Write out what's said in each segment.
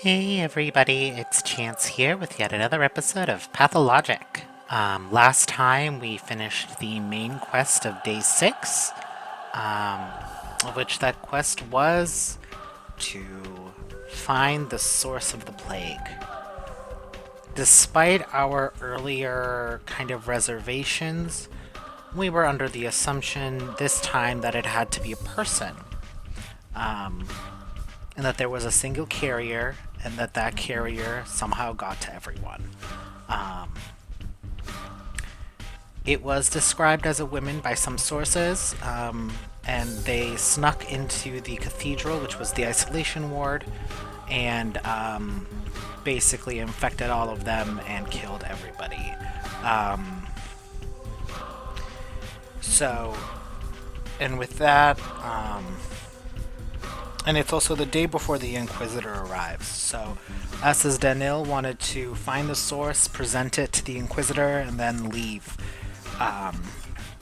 Hey everybody, it's Chance here with yet another episode of Pathologic. Last time we finished the main quest of day 6, of which that quest was to find the source of the plague. Despite our earlier kind of reservations, we were under the assumption this time that it had to be a person. Um, and that there was a single carrier, and that carrier somehow got to everyone. Um, it was described as a woman by some sources, and they snuck into the cathedral, which was the isolation ward, and basically infected all of them and killed everybody. Um, so, and with that, and it's also the day before the Inquisitor arrives. So, us as Danil wanted to find the source, present it to the Inquisitor, and then leave. Um,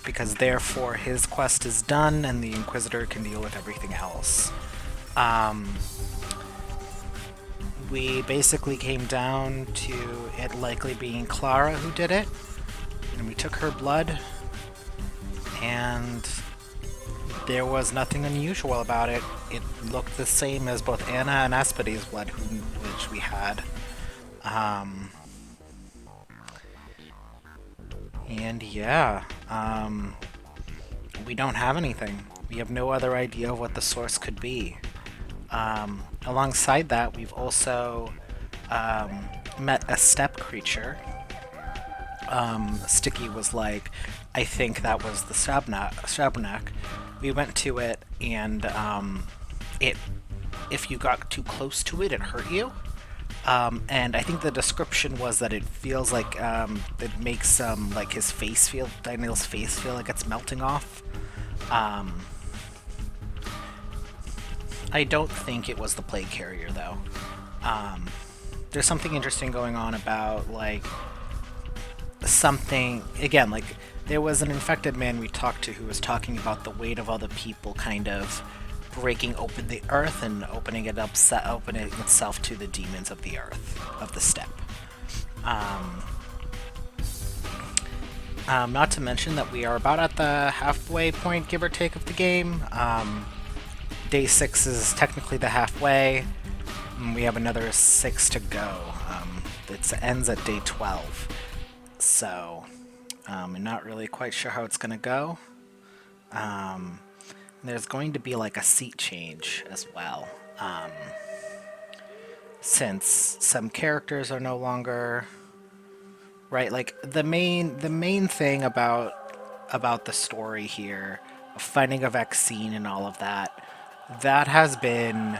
because therefore his quest is done and the Inquisitor can deal with everything else. Um, we basically came down to it likely being Clara who did it, and we took her blood, and there was nothing unusual about it. It looked the same as both Anna and Aspide's blood, which we had. Um, and yeah, we don't have anything. We have no other idea of what the source could be. Alongside that, we've also met a steppe creature. Sticky was like, I think that was the Shabnak. We went to it, and it, if you got too close to it, it hurt you. And I think the description was that it feels like it makes like Daniel's face feel like it's melting off. Um, I don't think it was the plague carrier though. Um, there's something interesting going on about like something again like there was an infected man we talked to who was talking about the weight of other people kind of breaking open the earth and opening itself to the demons of the earth of the steppe. Um, Not to mention that we are about at the halfway point, give or take, of the game. Day 6 is technically the halfway. And we have another 6 to go. It ends at day 12. So, I'm not really quite sure how it's going to go. Um, there's going to be like a seat change as well. Since some characters are no longer right, like the main thing about the story here, finding a vaccine and all of that, that has been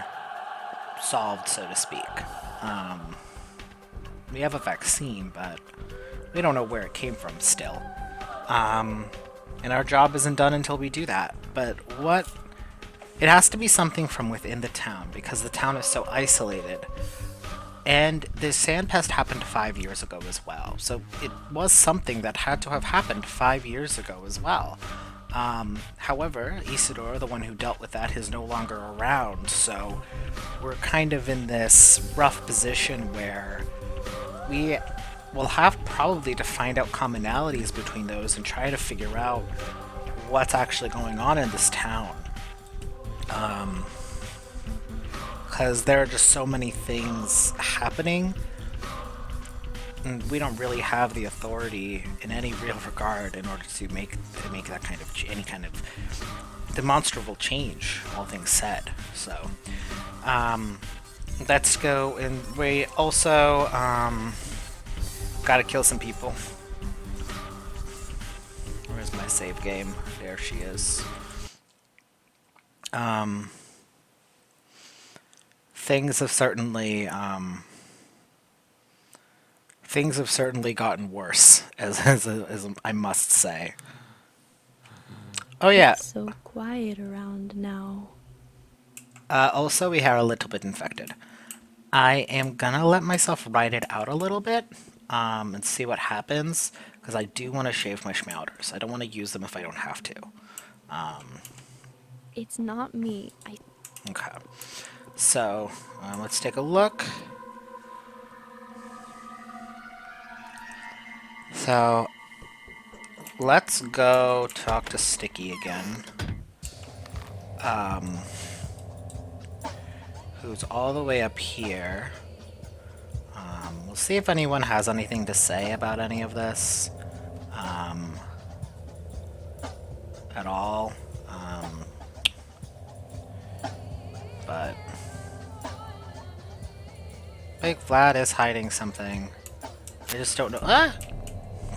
solved, so to speak. Um, we have a vaccine, but we don't know where it came from still. Um, and our job isn't done until we do that. But what? It has to be something from within the town because the town is so isolated. And the sand pest happened 5 years ago as well. So it was something that had to have happened 5 years ago as well. However, Isidore, the one who dealt with that, is no longer around. So we're kind of in this rough position where we will have probably to find out commonalities between those and try to figure out what's actually going on in this town. Because there are just so many things happening, and we don't really have the authority in any real regard in order to make that kind of any kind of demonstrable change. All things said, so um, let's go. And we also gotta kill some people. Where's my save game? There she is. Um, things have certainly things have certainly gotten worse, as I must say. Oh yeah. It's so quiet around now. Also, we are a little bit infected. I am gonna let myself ride it out a little bit, and see what happens, because I do want to shave my schmelders. I don't want to use them if I don't have to. It's not me. Okay. So, let's take a look. So, let's go talk to Sticky again. Who's all the way up here. We'll see if anyone has anything to say about any of this. At all. But Big Vlad is hiding something. I just don't know. Ah!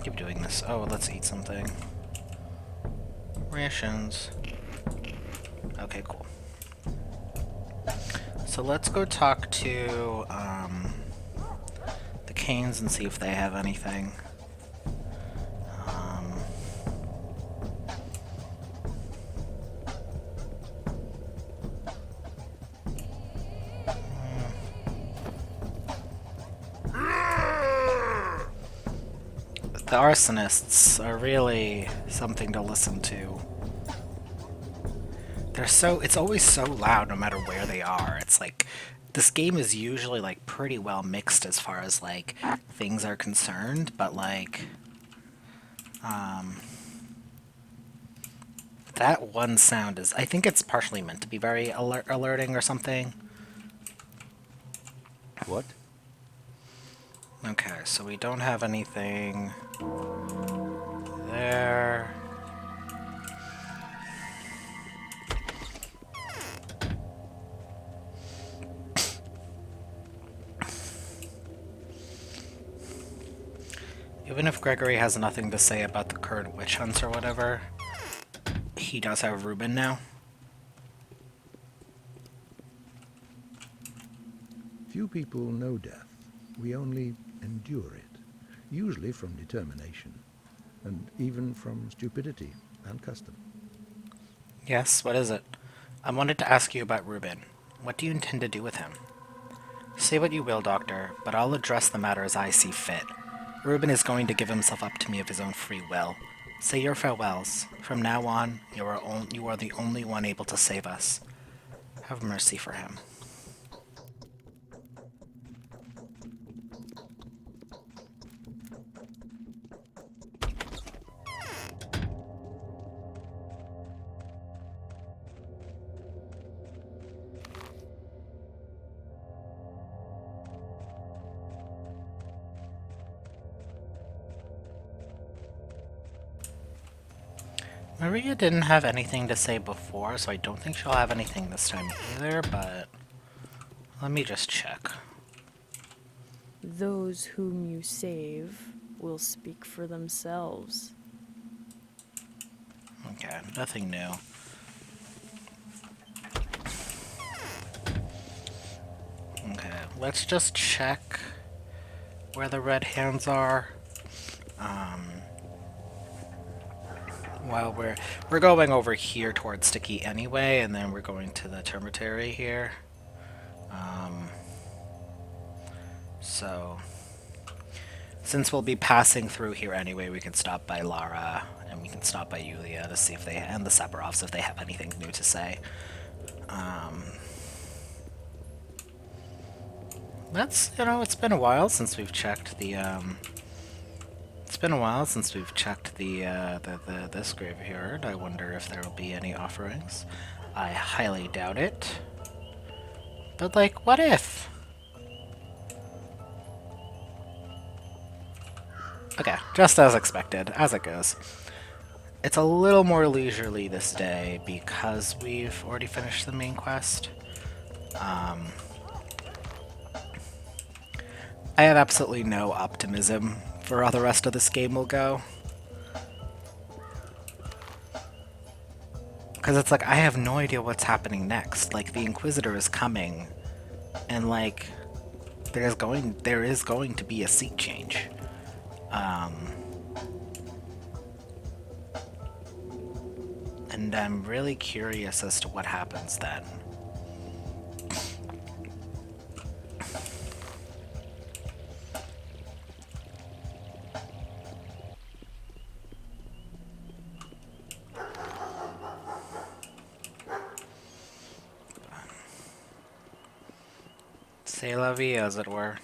Keep doing this. Oh, let's eat something. Rations. Okay, cool. So let's go talk to the Canes and see if they have anything. The arsonists are really something to listen to. It's always so loud no matter where they are. It's like, this game is usually like pretty well mixed as far as like things are concerned, but like, that one sound is, I think it's partially meant to be very alerting or something. What? Okay, so we don't have anything there. Even if Gregory has nothing to say about the current witch hunts or whatever, he does have Ruben now. Few people know death. We only endure it, usually from determination, and even from stupidity and custom. Yes, what is it? I wanted to ask you about Ruben. What do you intend to do with him? Say what you will, Doctor, but I'll address the matter as I see fit. Ruben is going to give himself up to me of his own free will. Say your farewells. From now on, you are the only one able to save us. Have mercy for him. Maria didn't have anything to say before, so I don't think she'll have anything this time either, but let me just check. Those whom you save will speak for themselves. Okay, nothing new. Okay, let's just check where the red hands are. Well, we're going over here towards Sticky anyway, and then we're going to the Termitary here. So, since we'll be passing through here anyway, we can stop by Lara, and we can stop by Yulia to see if they, and the Sephiroths if they have anything new to say. That's, it's been a while since we've checked the, it's been a while since we've checked this graveyard. I wonder if there will be any offerings. I highly doubt it. But, like, what if? Okay, just as expected, as it goes. It's a little more leisurely this day because we've already finished the main quest. I have absolutely no optimism for how the rest of this game will go. Because it's like, I have no idea what's happening next. Like, the Inquisitor is coming, and like, there is going to be a seat change. And I'm really curious as to what happens then. C'est la vie, as it were.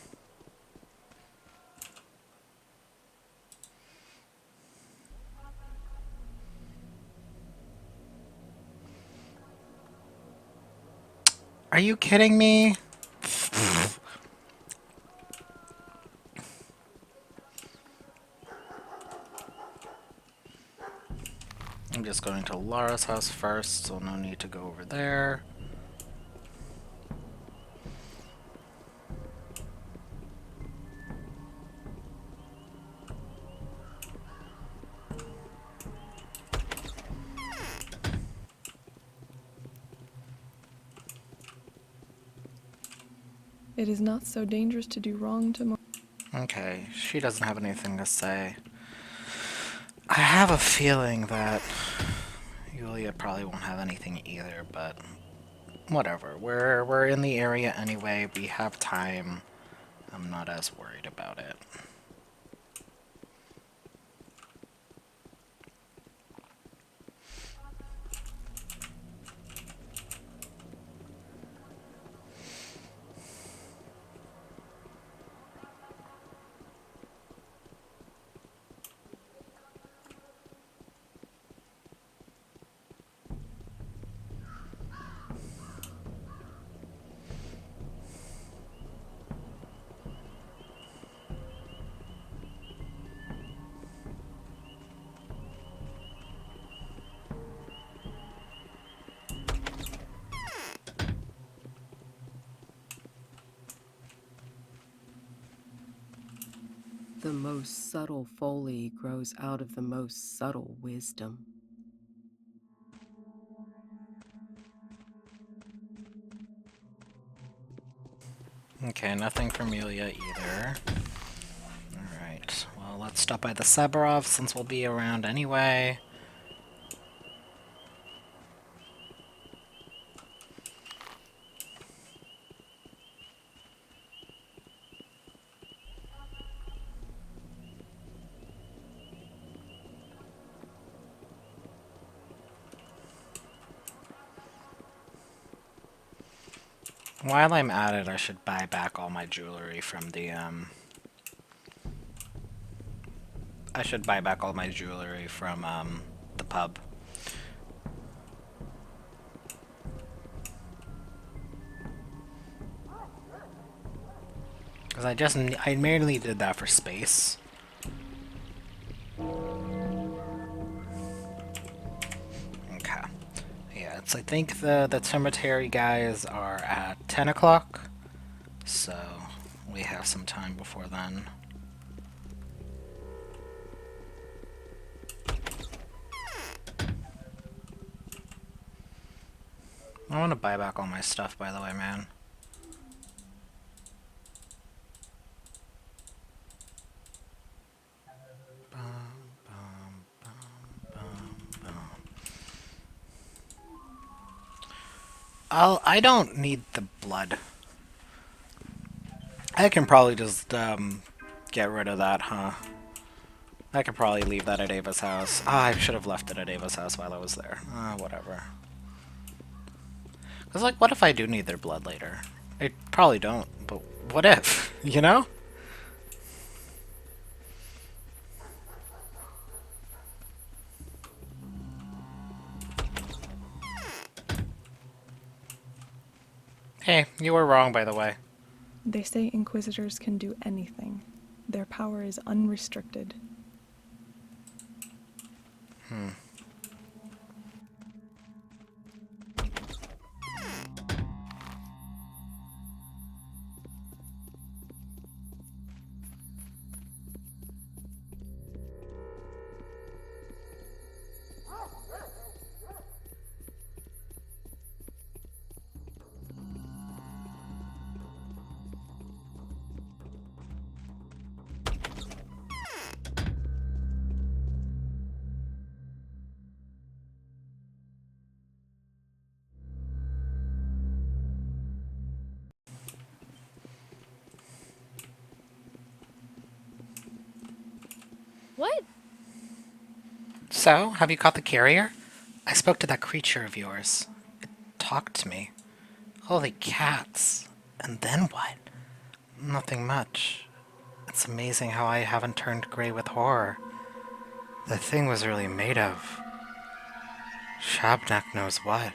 Are you kidding me? I'm just going to Lara's house first, so no need to go over there. It is not so dangerous to do wrong tomorrow. Okay, she doesn't have anything to say. I have a feeling that Yulia probably won't have anything either, but whatever. We're in the area anyway. We have time. I'm not as worried about it. The most subtle folly grows out of the most subtle wisdom. Okay, nothing from Yulia either. Alright, well, let's stop by the Sabarov since we'll be around anyway. While I'm at it, I should buy back all my jewelry from the, I should buy back all my jewelry from, the pub. Because I merely did that for space. Okay. Yeah, I think the cemetery guys are at 10 o'clock. So, we have some time before then. I want to buy back all my stuff, by the way, man. I don't need the blood. I can probably just, get rid of that, huh? I could probably leave that at Ava's house. Ah, I should have left it at Ava's house while I was there. Whatever. Because, like, what if I do need their blood later? I probably don't, but what if? You know? Hey, you were wrong, by the way. They say inquisitors can do anything. Their power is unrestricted. What? So, have you caught the carrier? I spoke to that creature of yours. It talked to me. Holy cats. And then what? Nothing much. It's amazing how I haven't turned gray with horror. The thing was really made of. Shabnak knows what.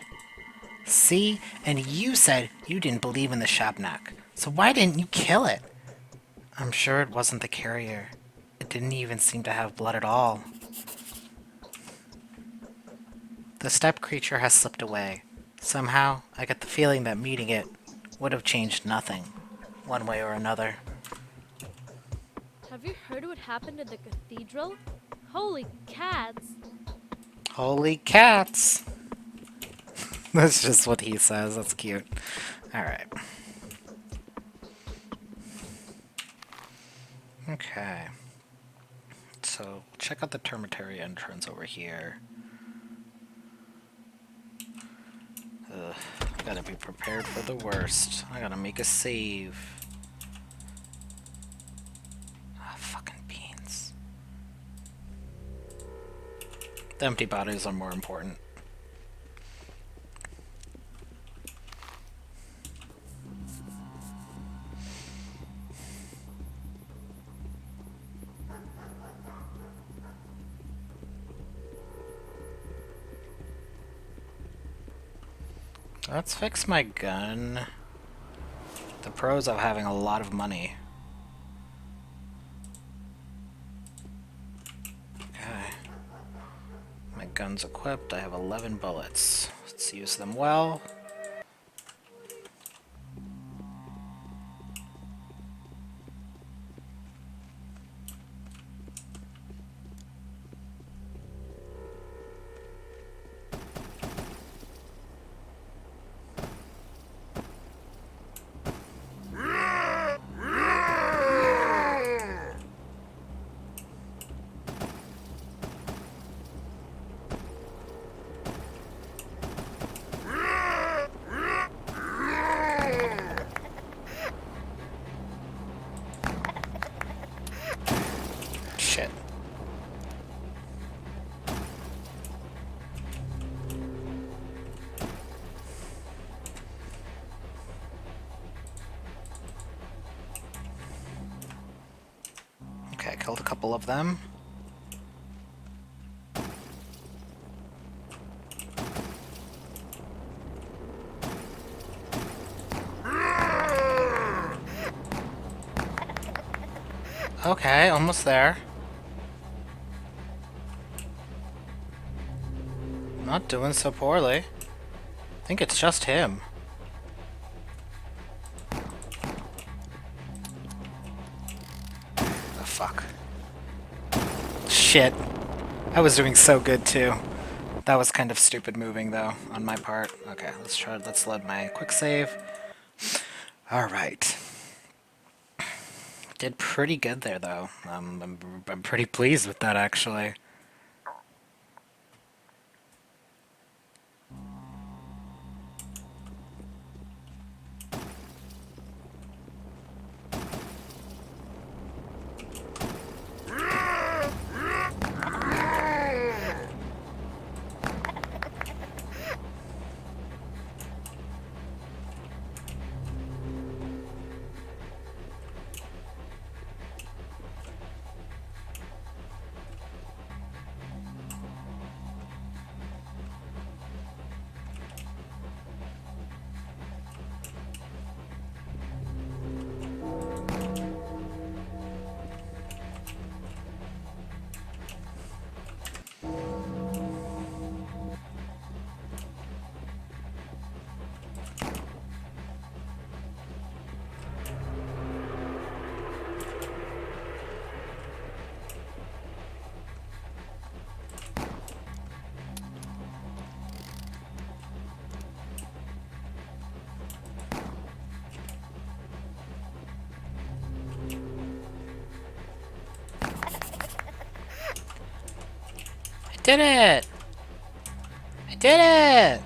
See? And you said you didn't believe in the Shabnak. So why didn't you kill it? I'm sure it wasn't the carrier. It didn't even seem to have blood at all. The steppe creature has slipped away. Somehow, I get the feeling that meeting it would have changed nothing, one way or another. Have you heard what happened at the cathedral? Holy cats! Holy cats! That's just what he says. That's cute. Alright. Okay. So, check out the termitary entrance over here. Ugh, I gotta be prepared for the worst. I gotta make a save. Ah, fucking beans. The empty bodies are more important. Let's fix my gun. The pros of having a lot of money. Okay. My gun's equipped. I have 11 bullets. Let's use them well. Shit. Okay, killed a couple of them. Okay, almost there. Not doing so poorly. I think it's just him. Oh, fuck. Shit. I was doing so good too. That was kind of stupid moving though, on my part. Okay, let's load my quick save. Alright. Did pretty good there though. I'm pretty pleased with that actually. I did it! I did it!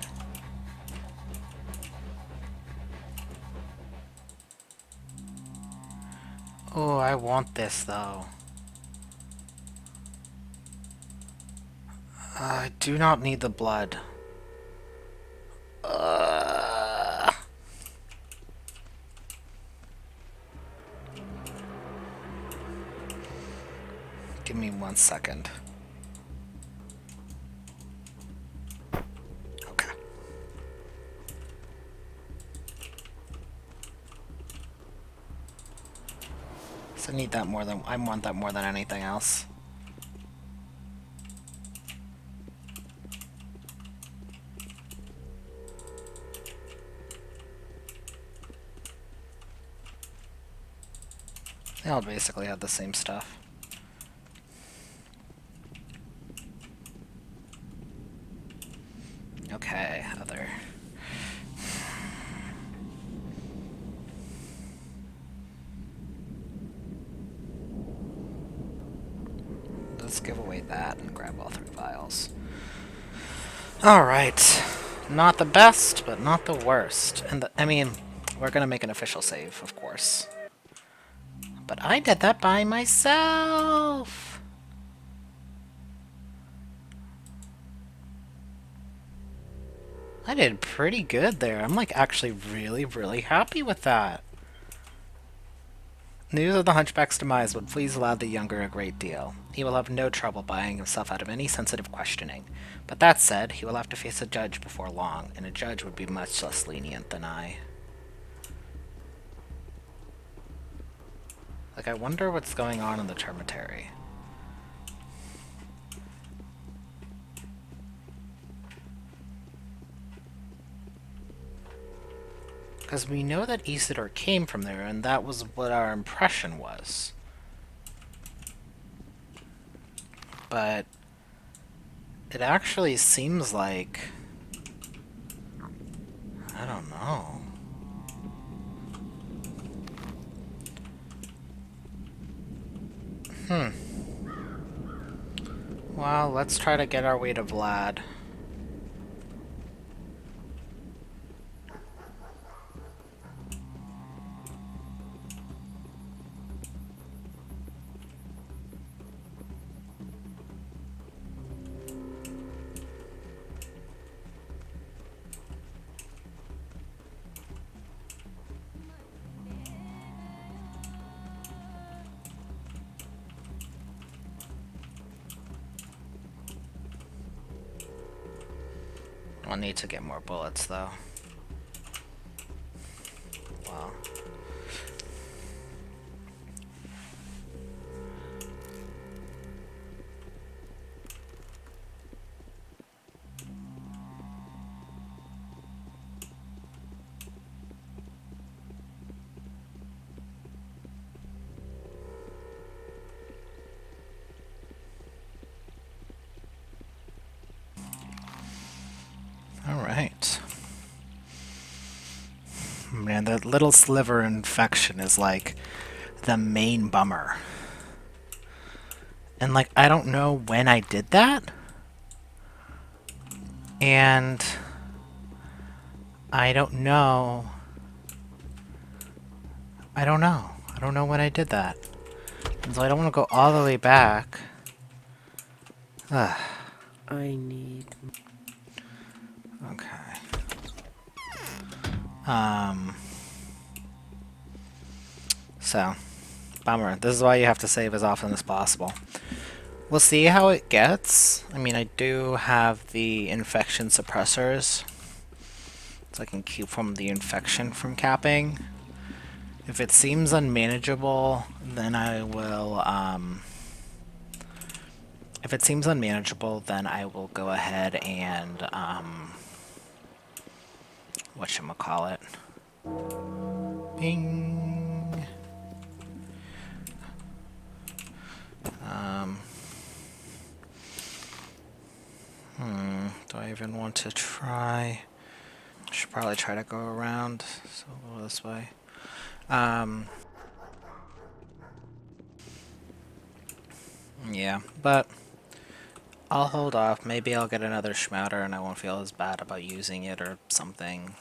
Oh, I want this though. I do not need the blood. Give me 1 second. Okay. So I need that more than I want that more than anything else. They all basically have the same stuff. Okay, other. Let's give away that and grab all 3 vials. Alright. Not the best, but not the worst. And I mean, we're gonna make an official save, of course. But I did that by myself! I did pretty good there. I'm like actually really, really happy with that. News of the Hunchback's demise would please Lad the Younger a great deal. He will have no trouble buying himself out of any sensitive questioning. But that said, he will have to face a judge before long, and a judge would be much less lenient than I. Like, I wonder what's going on in the termitary. Because we know that Isidore came from there, and that was what our impression was. But it actually seems like... I don't know. Well, let's try to get our way to Vlad. I'll need to get more bullets, though. Wow. Alright. Man, that little sliver infection is like the main bummer. And like, I don't know when I did that. And I don't know. I don't know. I don't know when I did that. And so I don't want to go all the way back. Ugh. I need... Okay. So, bummer. This is why you have to save as often as possible. We'll see how it gets. I mean, I do have the infection suppressors, so I can keep from the infection from capping. If it seems unmanageable, then I will, if it seems unmanageable, then I will go ahead and, whatchamacallit. Bing. Do I even want to try? I should probably try to go around, so we'll go this way. Yeah, but I'll hold off. Maybe I'll get another Schmouter and I won't feel as bad about using it or something.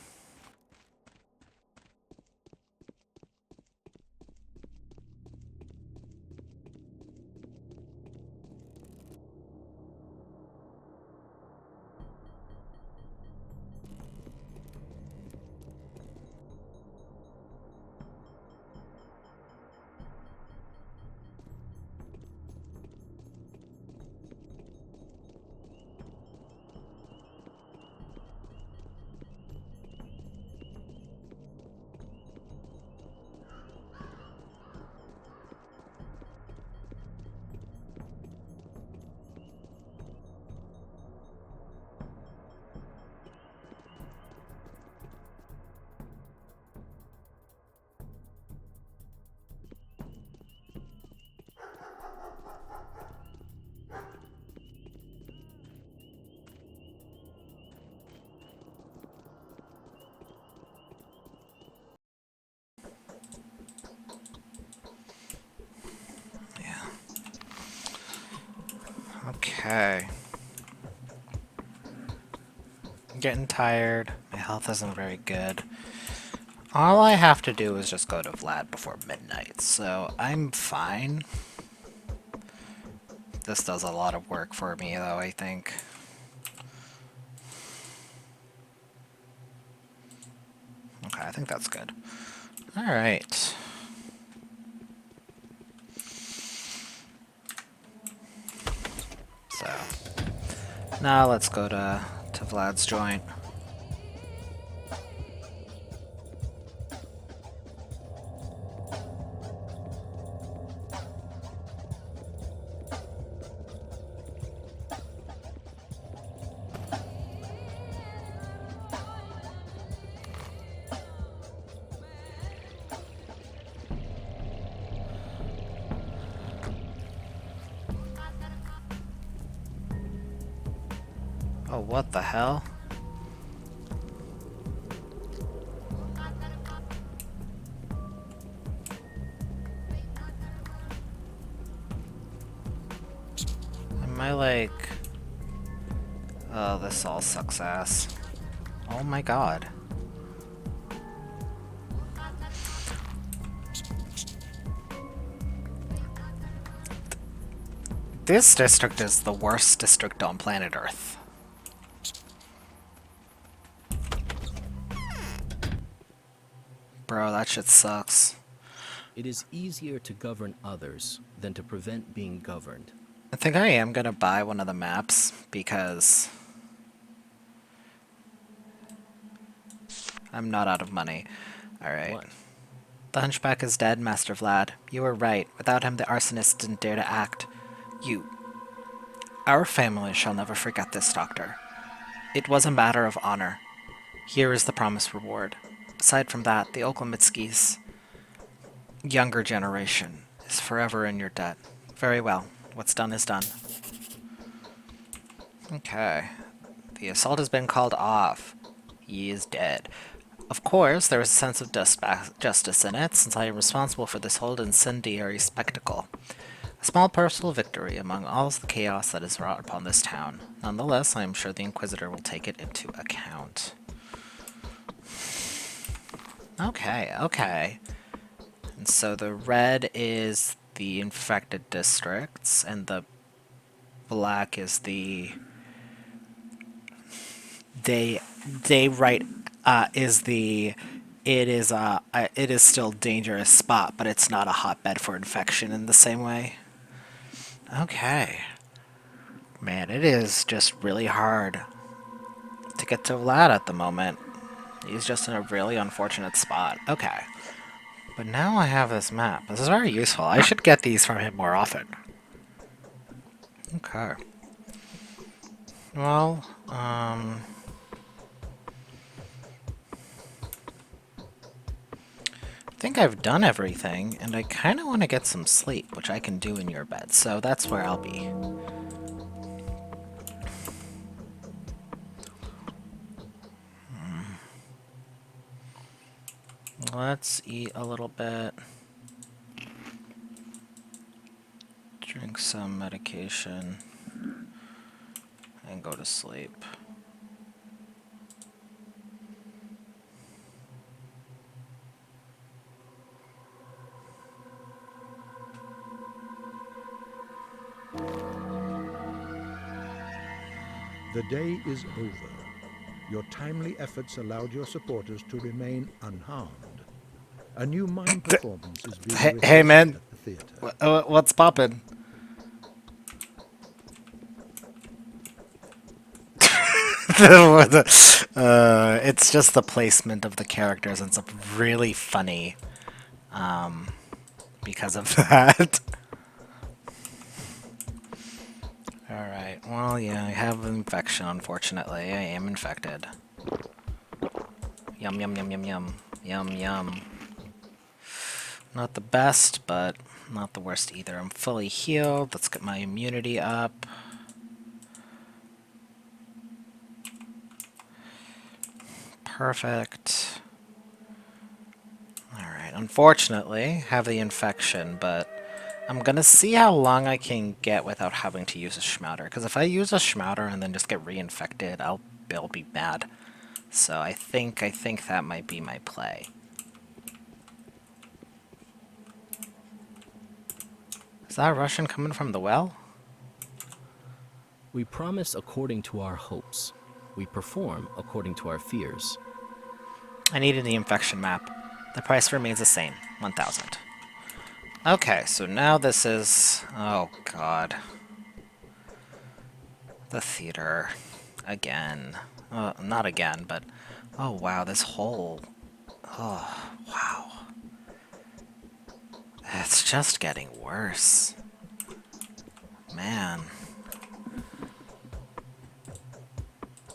Okay. I'm getting tired. My health isn't very good. All I have to do is just go to Vlad before midnight, so I'm fine. This does a lot of work for me, though, I think. Okay, I think that's good. Alright. So, now let's go to Vlad's joint. Oh, what the hell? Am I like... Oh, this all sucks ass. Oh my god. This district is the worst district on planet Earth. Bro, that shit sucks. It is easier to govern others than to prevent being governed. I think I am gonna buy one of the maps, because I'm not out of money. Alright. What? The Hunchback is dead, Master Vlad. You were right. Without him, the arsonist didn't dare to act. Our family shall never forget this, Doctor. It was a matter of honor. Here is the promised reward. Aside from that, the Oklamitsky's younger generation is forever in your debt. Very well. What's done is done. Okay. The assault has been called off. He is dead. Of course, there is a sense of justice in it, since I am responsible for this whole incendiary spectacle. A small personal victory among all the chaos that is wrought upon this town. Nonetheless, I am sure the Inquisitor will take it into account. Okay, okay. And so the red is the infected districts, and the black is the... They write is the... it is still dangerous spot, but it's not a hotbed for infection in the same way. Okay. Man, it is just really hard to get to Vlad at the moment. He's just in a really unfortunate spot. Okay. But now I have this map. This is very useful. I should get these from him more often. Okay. Well, I think I've done everything, and I kind of want to get some sleep, which I can do in your bed, so that's where I'll be. Let's eat a little bit. Drink some medication. And go to sleep. The day is over. Your timely efforts allowed your supporters to remain unharmed. A new mime performance is being Hey, rehearsed man. at the theater. What's poppin'? It's just the placement of the characters, and it's really funny because of that. Alright, well, yeah, I have an infection, unfortunately. I am infected. Yum, yum, yum, yum, yum. Yum, yum. Not the best, but not the worst either. I'm fully healed. Let's get my immunity up. Perfect. Alright, unfortunately, have the infection, but I'm gonna see how long I can get without having to use a schmouter. Because if I use a schmouter and then just get reinfected, I'll be mad. So I think that might be my play. Is that Russian coming from the well? We promise according to our hopes. We perform according to our fears. I needed the infection map. The price remains the same, 1,000. Okay, so now this is... Oh, God. The theater. Again. Not again, but... Oh, wow, this whole... Oh, wow. It's just getting worse. Man.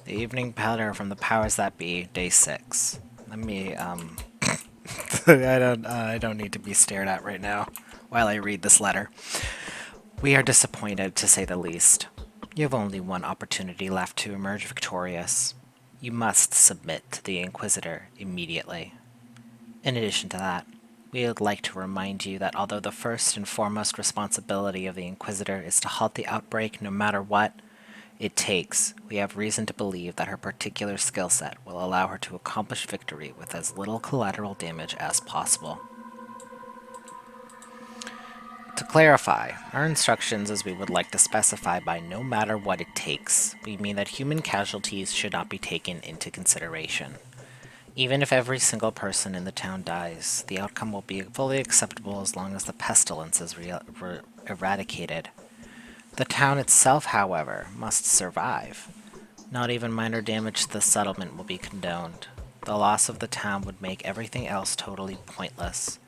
The evening powder from the powers that be, day 6. Let me, I don't need to be stared at right now while I read this letter. We are disappointed, to say the least. You have only one opportunity left to emerge victorious. You must submit to the Inquisitor immediately. In addition to that, we would like to remind you that although the first and foremost responsibility of the Inquisitor is to halt the outbreak no matter what it takes, we have reason to believe that her particular skill set will allow her to accomplish victory with as little collateral damage as possible. To clarify, our instructions as we would like to specify by no matter what it takes, we mean that human casualties should not be taken into consideration. Even if every single person in the town dies, the outcome will be fully acceptable as long as the pestilence is eradicated. The town itself, however, must survive. Not even minor damage to the settlement will be condoned. The loss of the town would make everything else totally pointless.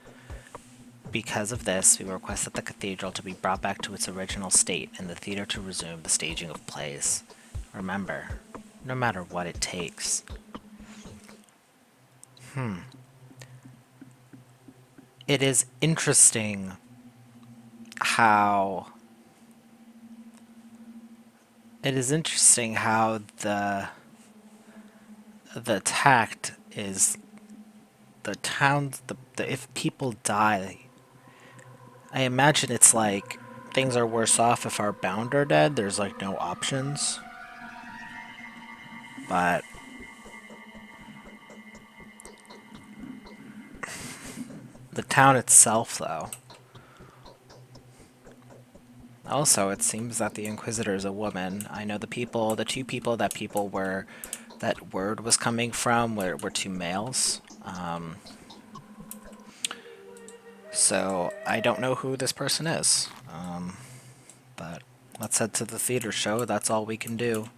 Because of this, we request that the cathedral to be brought back to its original state and the theater to resume the staging of plays. Remember, no matter what it takes. It is interesting how... It is interesting how the tact is the towns, if people die, I imagine it's like things are worse off if our bound are dead. There's like no options. But the town itself, though. Also, it seems that the Inquisitor is a woman. I know the two people that word was coming from were two males. So I don't know who this person is. But let's head to the theater show. That's all we can do.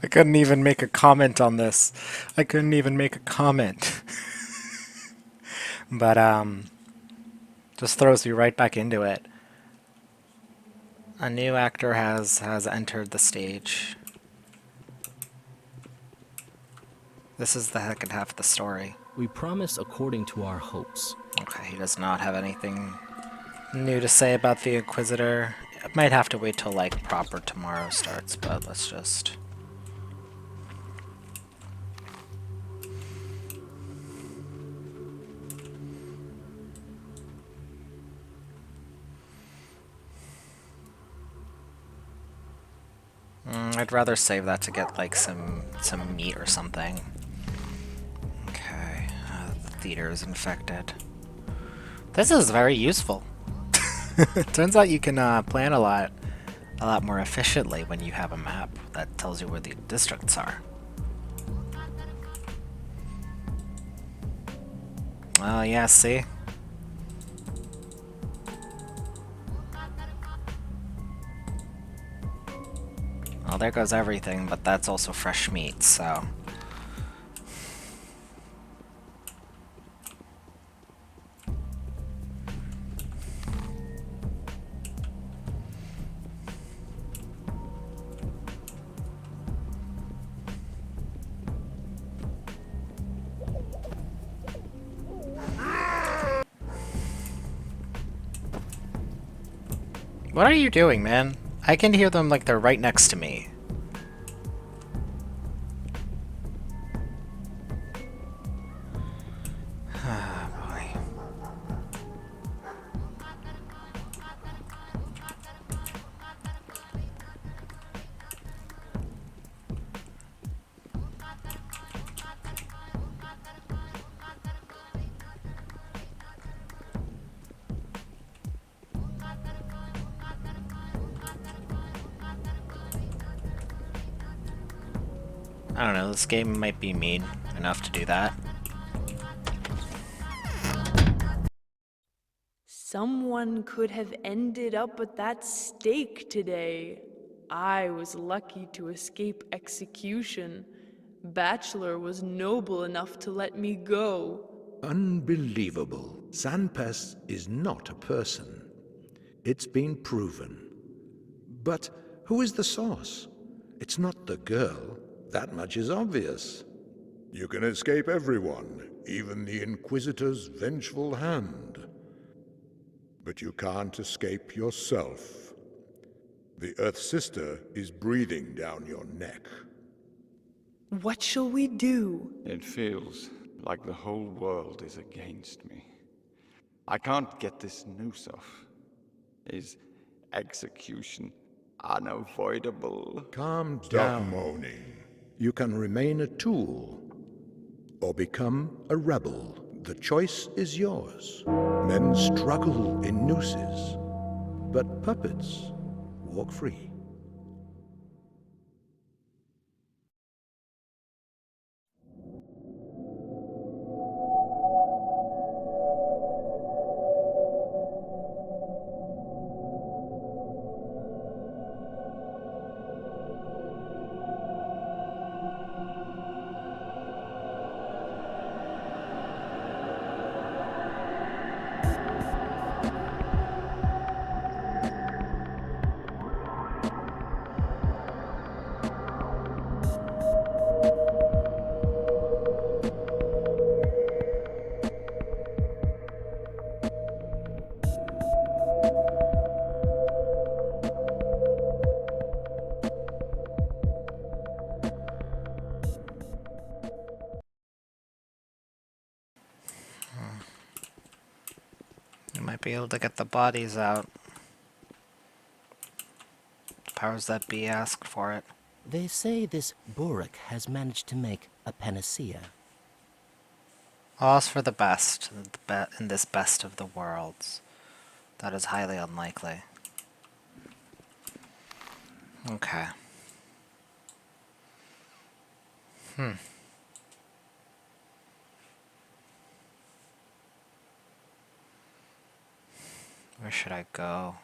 I couldn't even make a comment on this. I couldn't even make a comment. But, just throws you right back into it. A new actor has entered the stage. This is the second half of the story. We promise according to our hopes. Okay, he does not have anything new to say about the Inquisitor. I might have to wait till, like, proper tomorrow starts, but let's just... I'd rather save that to get like some meat or something. Okay, the theater is infected. This is very useful. Turns out you can plan a lot more efficiently when you have a map that tells you where the districts are. Oh yeah, see? Well, there goes everything, but that's also fresh meat, so... What are you doing, man? I can hear them like they're right next to me. Ah, boy. I don't know, this game might be mean enough to do that. Someone could have ended up at that stake today. I was lucky to escape execution. Bachelor was noble enough to let me go. Unbelievable. Sanpes is not a person. It's been proven. But who is the source? It's not the girl. That much is obvious. You can escape everyone, even the Inquisitor's vengeful hand. But you can't escape yourself. The Earth Sister is breathing down your neck. What shall we do? It feels like the whole world is against me. I can't get this noose off. Is execution unavoidable? Calm Stop down. moaning. You can remain a tool or become a rebel. The choice is yours. Men struggle in nooses, but puppets walk free. You might be able to get the bodies out. Powers that be asked for it. They say this Burek has managed to make a panacea. All's for the best in this best of the worlds. That is highly unlikely. Okay. Where should I go?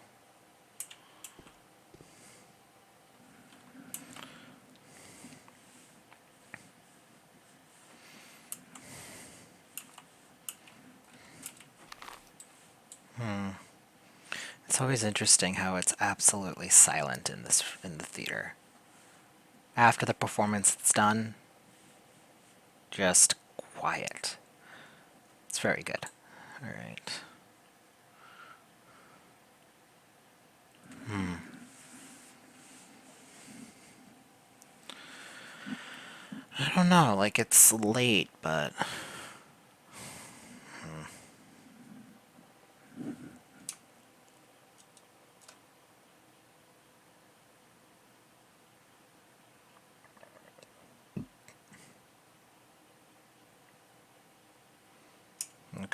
It's always interesting how it's absolutely silent in the theater. After the performance is done, just quiet. It's very good. All right. I don't know, like it's late, but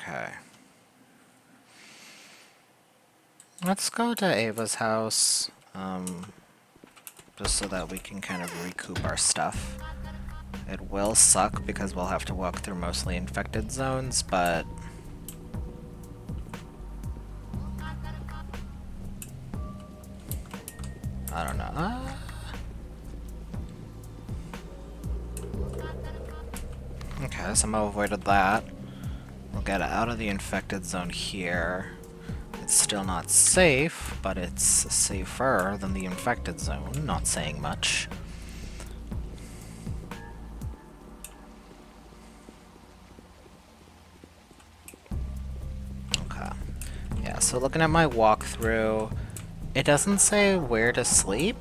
Okay. Let's go to Ava's house, just so that we can kind of recoup our stuff. It will suck because we'll have to walk through mostly infected zones, but I don't know. Okay, somehow avoided that. We'll get out of the infected zone here. It's still not safe, but it's safer than the infected zone, not saying much. Okay. Yeah, so looking at my walkthrough, it doesn't say where to sleep.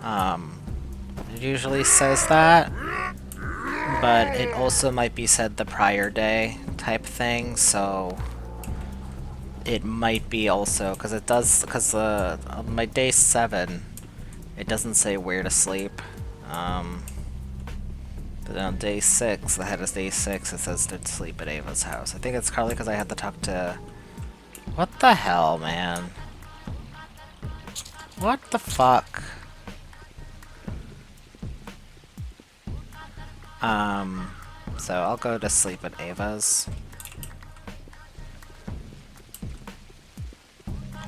It usually says that, but it also might be said the prior day type thing, so it might be also, because it does, because on my day 7, it doesn't say where to sleep. But on day 6, the head of day 6, it says to sleep at Ava's house. I think it's probably because I had to talk to... What the hell, man? What the fuck? So I'll go to sleep at Ava's.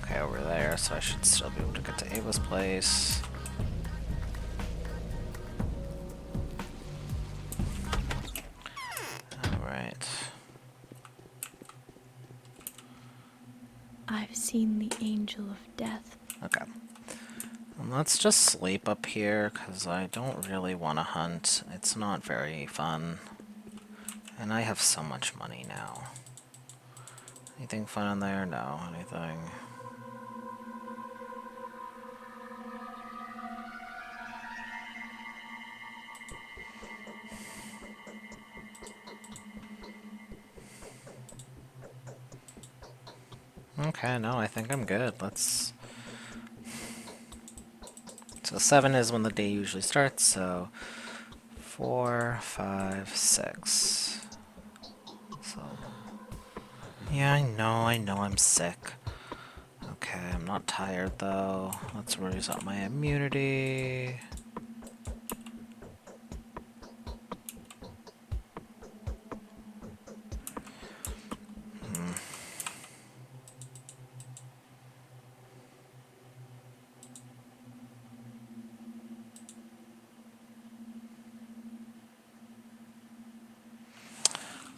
Okay, over there, so I should still be able to get to Ava's place. Alright. I've seen the angel of death. Okay. Let's just sleep up here, because I don't really want to hunt. It's not very fun. And I have so much money now. Anything fun in there? No. Anything? Okay, no, I think I'm good. Let's... So 7 is when the day usually starts, so 4, 5, 6. So yeah, I know I'm sick. Okay, I'm not tired though. Let's reset my immunity.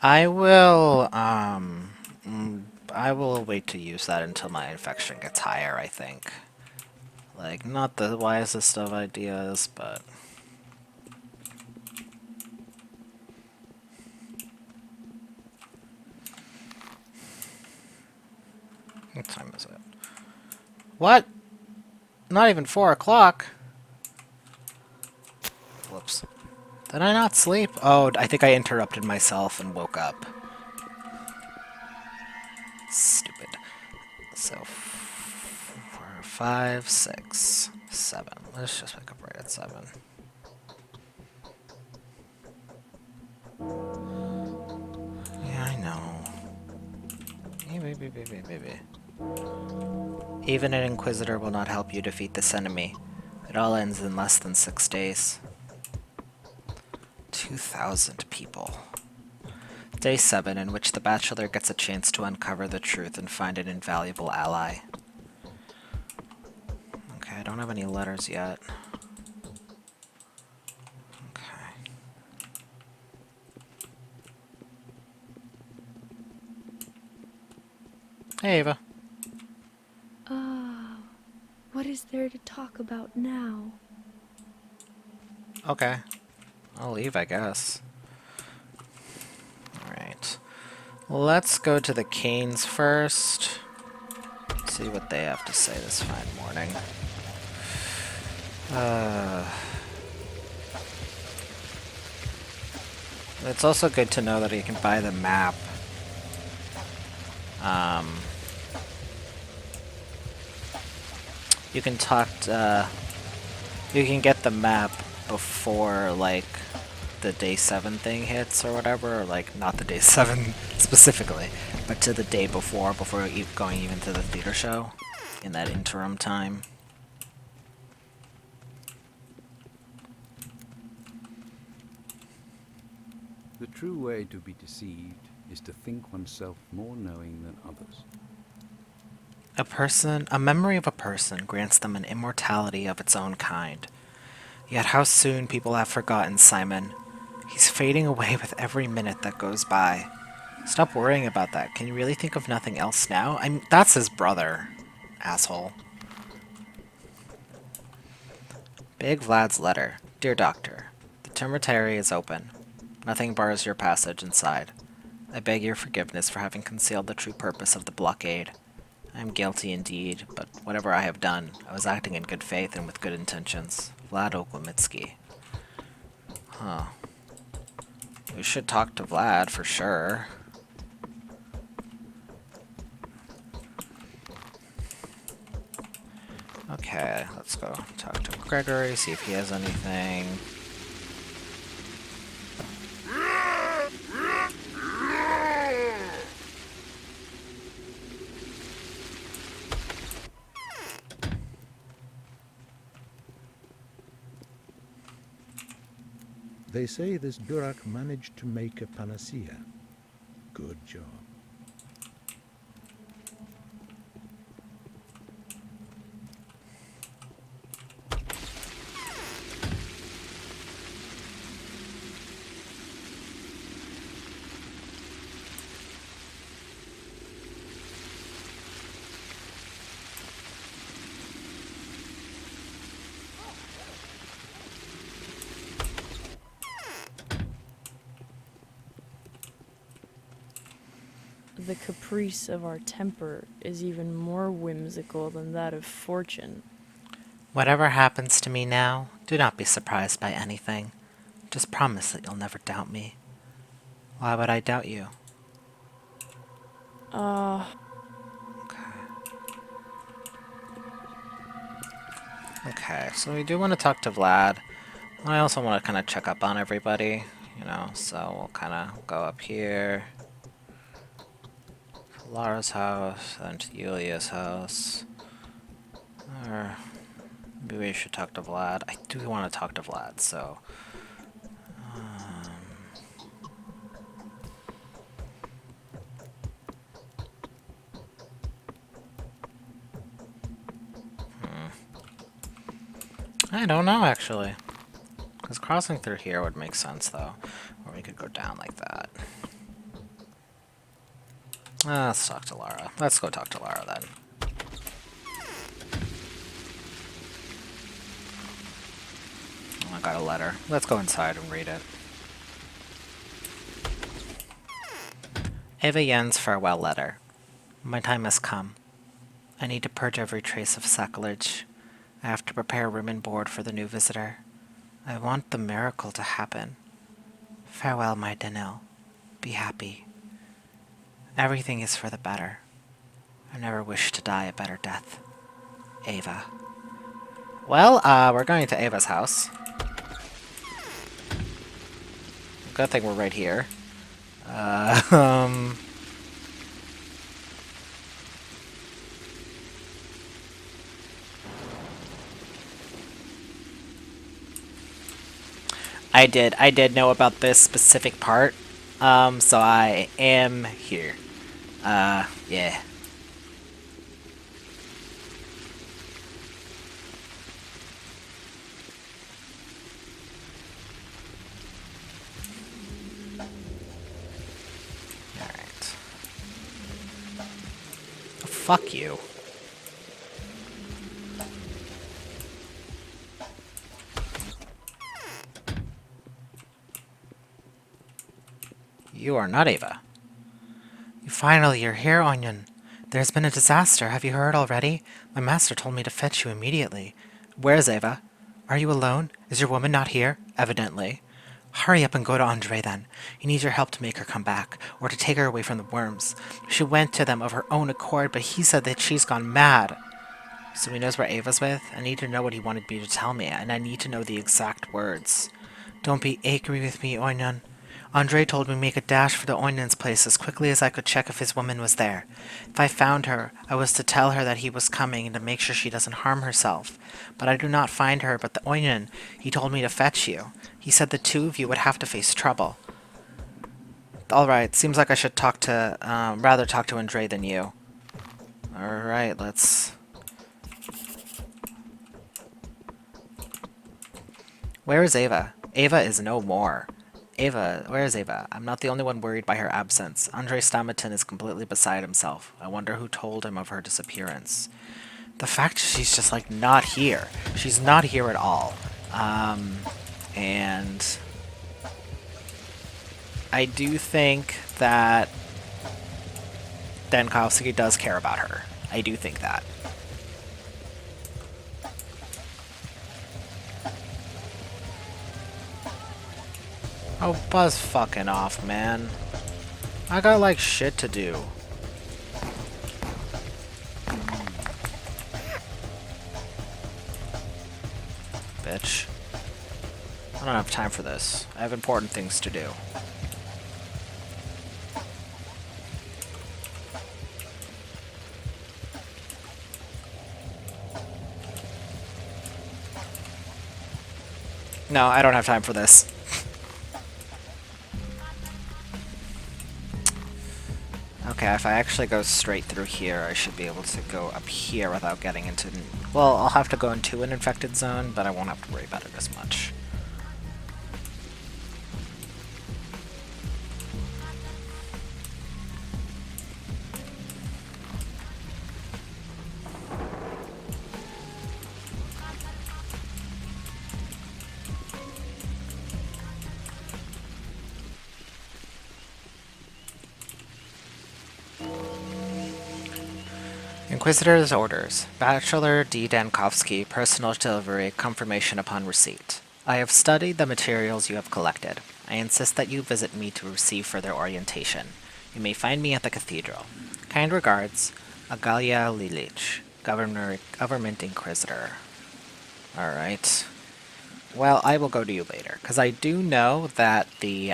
I will wait to use that until my infection gets higher, I think. Like, not the wisest of ideas, but... What time is it? What? Not even 4 o'clock? Whoops. Did I not sleep? Oh, I think I interrupted myself and woke up. Stupid. So, 4, 5, 6, 7. Let's just wake up right at 7. Yeah, I know. Maybe. Even an Inquisitor will not help you defeat this enemy. It all ends in less than 6 days. 2,000 people. Day 7, in which the Bachelor gets a chance to uncover the truth and find an invaluable ally. Okay, I don't have any letters yet. Okay. Hey, Ava. What is there to talk about now? Okay. I'll leave, I guess. Alright. Let's go to the Canes first. See what they have to say this fine morning. It's also good to know that you can buy the map. You can talk to, you can get the map before, like, the day 7 thing hits or whatever, or like not the day 7 specifically, but to the day before going even to the theater show, in that interim time. The true way to be deceived is to think oneself more knowing than others. A memory of a person grants them an immortality of its own kind. Yet how soon people have forgotten Simon. He's fading away with every minute that goes by. Stop worrying about that. Can you really think of nothing else now? That's his brother, asshole. Big Vlad's letter. Dear Doctor, the cemetery is open. Nothing bars your passage inside. I beg your forgiveness for having concealed the true purpose of the blockade. I am guilty indeed, but whatever I have done, I was acting in good faith and with good intentions. Vlad Oklomitsky. Huh. We should talk to Vlad for sure. Okay, let's go talk to Gregory, see if he has anything. They say this Durak managed to make a panacea. Good job. The caprice of our temper is even more whimsical than that of fortune. Whatever happens to me now, do not be surprised by anything. Just promise that you'll never doubt me. Why would I doubt you? Okay. Okay, so we do want to talk to Vlad. I also want to kind of check up on everybody, you know, so we'll kind of go up here. Lara's house, then to Yulia's house. Or maybe we should talk to Vlad. I do want to talk to Vlad, so... I don't know, actually. Because crossing through here would make sense, though. Or we could go down like that. Let's talk to Lara. Let's go talk to Lara, then. Oh, I got a letter. Let's go inside and read it. Eva Yen's farewell letter. My time has come. I need to purge every trace of sacrilege. I have to prepare room and board for the new visitor. I want the miracle to happen. Farewell, my Danil. Be happy. Everything is for the better. I never wish to die a better death. Ava. Well, we're going to Ava's house. Good thing we're right here. I did know about this specific part, so I am here. Yeah. Alright. Fuck you. You are not Ava. You're here, Onion. There's been a disaster. Have you heard already? My master told me to fetch you immediately. Where's Ava? Are you alone? Is your woman not here? Evidently. Hurry up and go to Andre, then. He needs your help to make her come back, or to take her away from the worms. She went to them of her own accord, but he said that she's gone mad. So he knows where Ava's with? I need to know what he wanted me to tell me, and I need to know the exact words. Don't be angry with me, Oinon. Andre told me make a dash for the Oinon's place as quickly as I could check if his woman was there. If I found her, I was to tell her that he was coming and to make sure she doesn't harm herself. But I do not find her, but the Oinon, he told me to fetch you. He said the two of you would have to face trouble. Alright, seems like I should rather talk to Andre than you. Alright, let's... Where is Ava? Ava is no more. Ava, where is Ava? I'm not the only one worried by her absence. Andre Stomaton is completely beside himself. I wonder who told him of her disappearance. The fact she's just, like, not here. She's not here at all. And... I do think that Dankowski does care about her. I do think that. Oh, buzz fucking off, man. I got, like, shit to do. Bitch. I don't have time for this. I have important things to do. No, I don't have time for this. Okay, if I actually go straight through here, I should be able to go up here without getting into... Well, I'll have to go into an infected zone, but I won't have to worry about it as much. Inquisitor's orders. Bachelor D. Dankovsky, personal delivery, confirmation upon receipt. I have studied the materials you have collected. I insist that you visit me to receive further orientation. You may find me at the cathedral. Kind regards, Agalia Lilich, Government Inquisitor. Alright. Well, I will go to you later, because I do know that the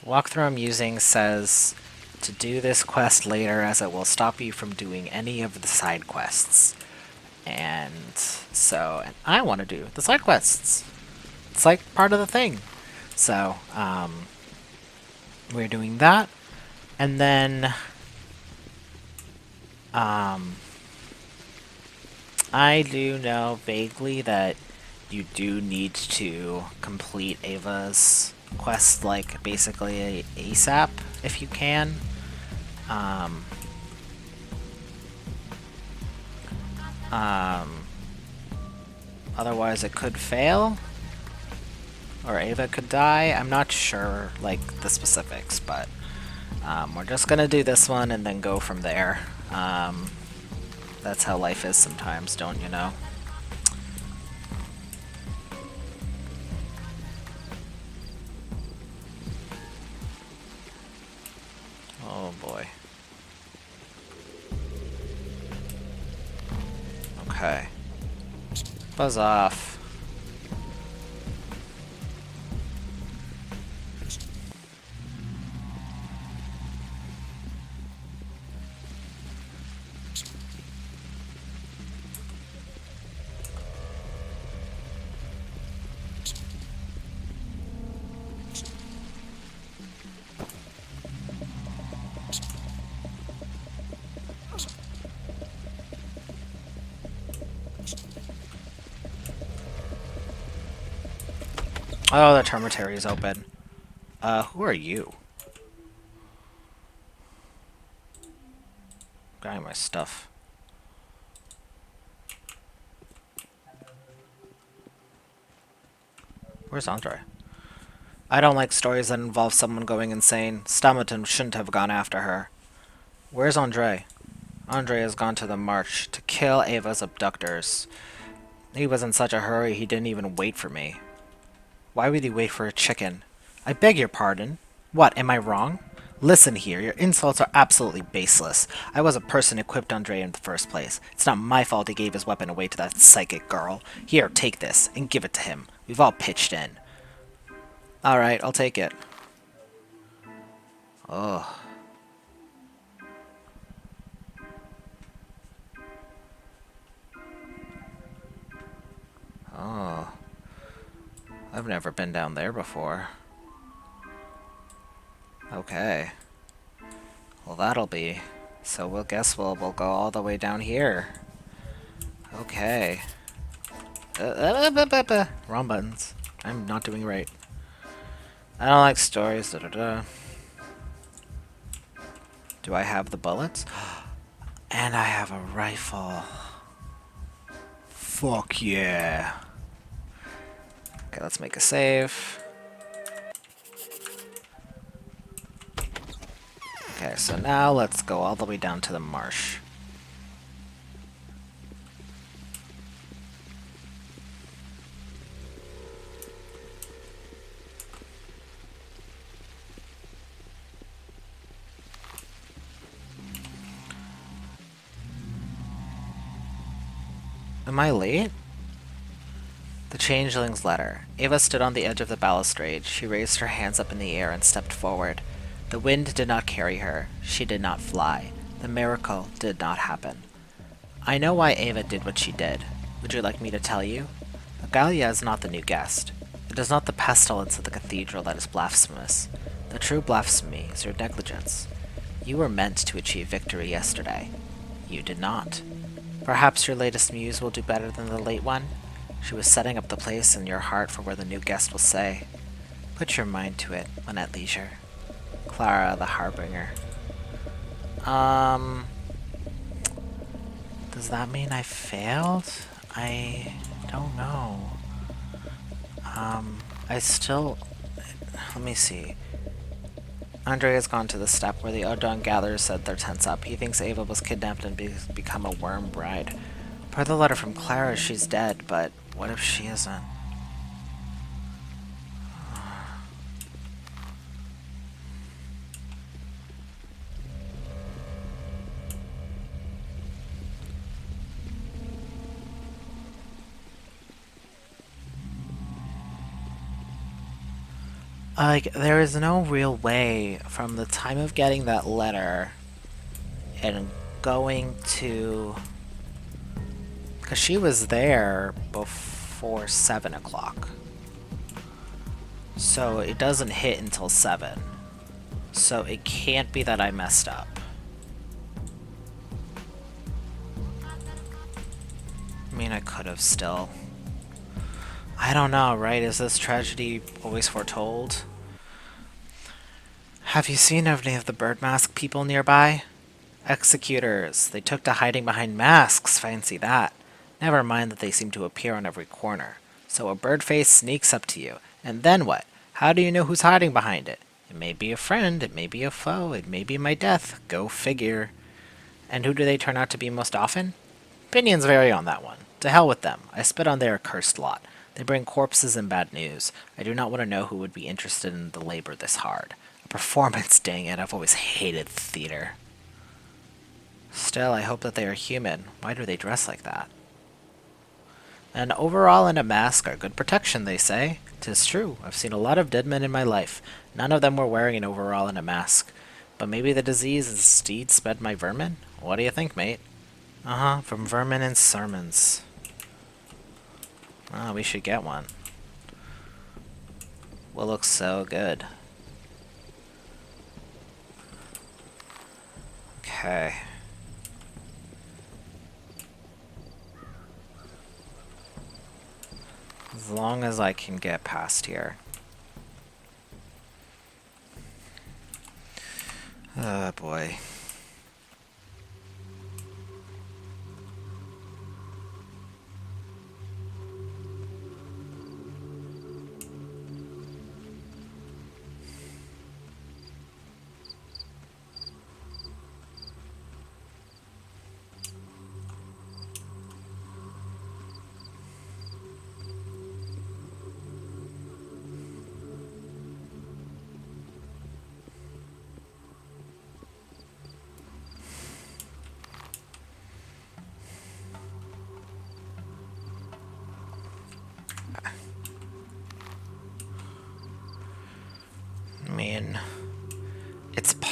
walkthrough I'm using says to do this quest later, as it will stop you from doing any of the side quests. And so, and I want to do the side quests. It's like part of the thing. So, we're doing that. And then, I do know vaguely that you do need to complete Ava's quest, like, basically ASAP, if you can. Otherwise it could fail, or Ava could die. I'm not sure, like, the specifics, but we're just gonna do this one and then go from there. That's how life is sometimes, don't you know? Oh boy. Okay. Buzz off. Oh, the termitary is open. Who are you? Got my stuff. Where's Andre? I don't like stories that involve someone going insane. Stomaton shouldn't have gone after her. Where's Andre? Andre has gone to the march to kill Ava's abductors. He was in such a hurry he didn't even wait for me. Why would he wait for a chicken? I beg your pardon. What, am I wrong? Listen here, your insults are absolutely baseless. I was a person equipped Andre in the first place. It's not my fault he gave his weapon away to that psychic girl. Here, take this, and give it to him. We've all pitched in. Alright, I'll take it. Oh. Oh. I've never been down there before. Okay. Well, that'll be. So we'll we'll go all the way down here. Okay. Wrong buttons. I'm not doing right. I don't like stories. Do I have the bullets? And I have a rifle. Fuck yeah. Okay, let's make a save. Okay, so now let's go all the way down to the marsh. Am I late? The changeling's letter. Ava stood on the edge of the balustrade. She raised her hands up in the air and stepped forward. The wind did not carry her. She did not fly. The miracle did not happen. I know why Ava did what she did. Would you like me to tell you? Galia is not the new guest. It is not the pestilence of the cathedral that is blasphemous. The true blasphemy is your negligence. You were meant to achieve victory yesterday. You did not. Perhaps your latest muse will do better than the late one? She was setting up the place in your heart for where the new guest will say. Put your mind to it when at leisure. Clara the Harbinger. Does that mean I failed? I don't know. I still... Let me see. Andre has gone to the steppe where the Odon gatherers set their tents up. He thinks Ava was kidnapped and become a worm bride. Per the letter from Clara, she's dead, but what if she isn't? Like, there is no real way from the time of getting that letter and going to... Because she was there before 7 o'clock. So it doesn't hit until 7. So it can't be that I messed up. I mean, I could have still. I don't know, right? Is this tragedy always foretold? Have you seen any of the bird mask people nearby? Executors. They took to hiding behind masks. Fancy that. Never mind that they seem to appear on every corner. So a bird face sneaks up to you. And then what? How do you know who's hiding behind it? It may be a friend, it may be a foe, it may be my death. Go figure. And who do they turn out to be most often? Opinions vary on that one. To hell with them. I spit on their accursed lot. They bring corpses and bad news. I do not want to know who would be interested in the labor this hard. A performance, dang it. I've always hated theater. Still, I hope that they are human. Why do they dress like that? An overall and a mask are good protection, they say. 'Tis true. I've seen a lot of dead men in my life. None of them were wearing an overall and a mask. But maybe the disease instead sped my vermin? What do you think, mate? Uh-huh, from vermin and sermons. Oh, we should get one. Will look so good. Okay. As long as I can get past here. Oh boy.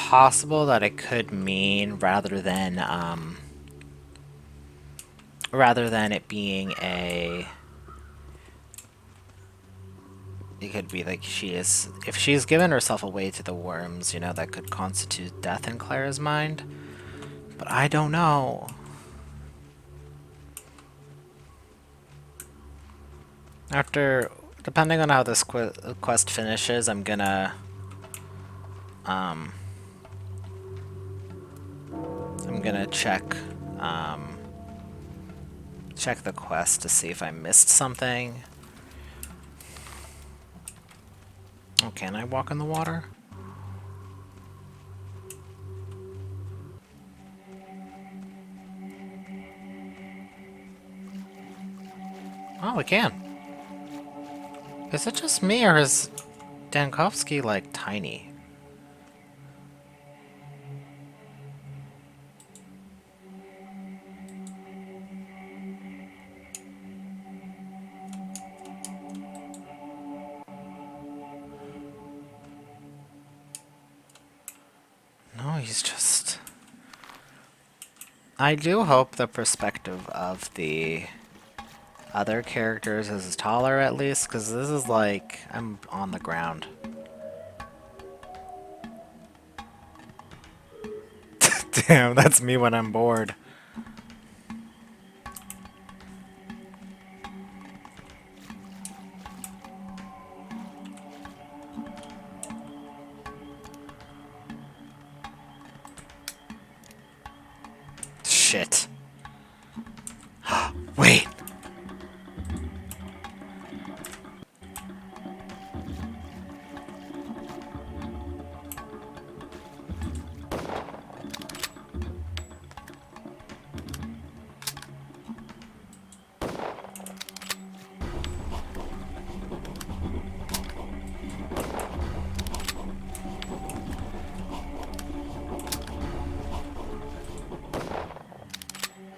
possible that it could mean rather than it being a, it could be like if she's given herself away to the worms, you know, that could constitute death in Clara's mind. But I don't know. Depending on how this quest finishes, I'm gonna check check the quest to see if I missed something. Oh, can I walk in the water? Oh, we can. Is it just me, or is Dankovsky, like, tiny? No, he's just... I do hope the perspective of the other characters is taller, at least, because this is like, I'm on the ground. Damn, that's me when I'm bored. Shit. Wait.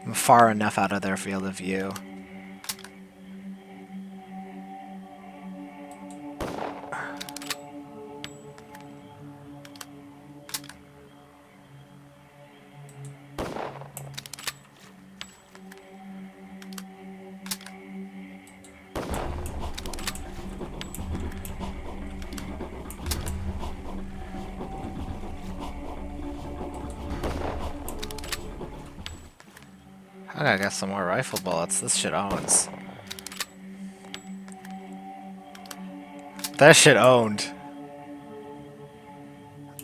I'm far enough out of their field of view. I gotta get some more rifle bullets. This shit owns. That shit owned.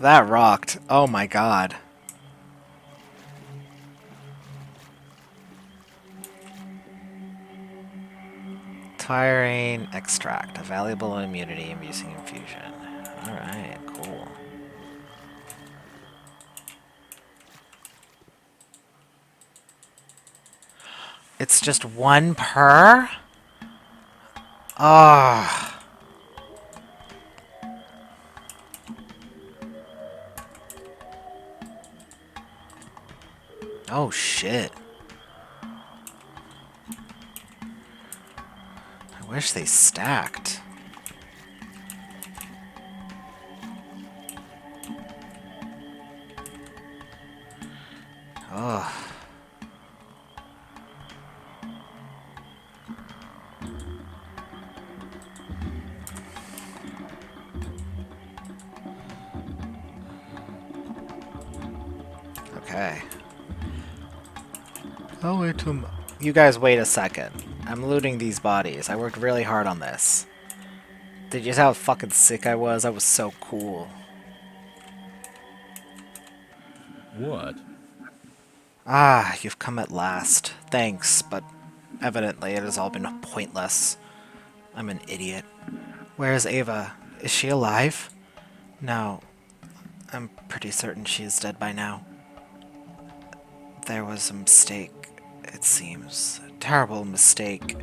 That rocked. Oh my god. Tiring extract. A valuable immunity inducing infusion. Alright, cool. It's just one per? Ah. Oh shit. I wish they stacked. Ugh. Okay. I'll wait till... You guys wait a second. I'm looting these bodies. I worked really hard on this. Did you see how fucking sick I was? I was so cool. What? Ah, you've come at last. Thanks, but evidently it has all been pointless. I'm an idiot. Where is Ava? Is she alive? No. I'm pretty certain she is dead by now. There was a mistake, it seems. A terrible mistake.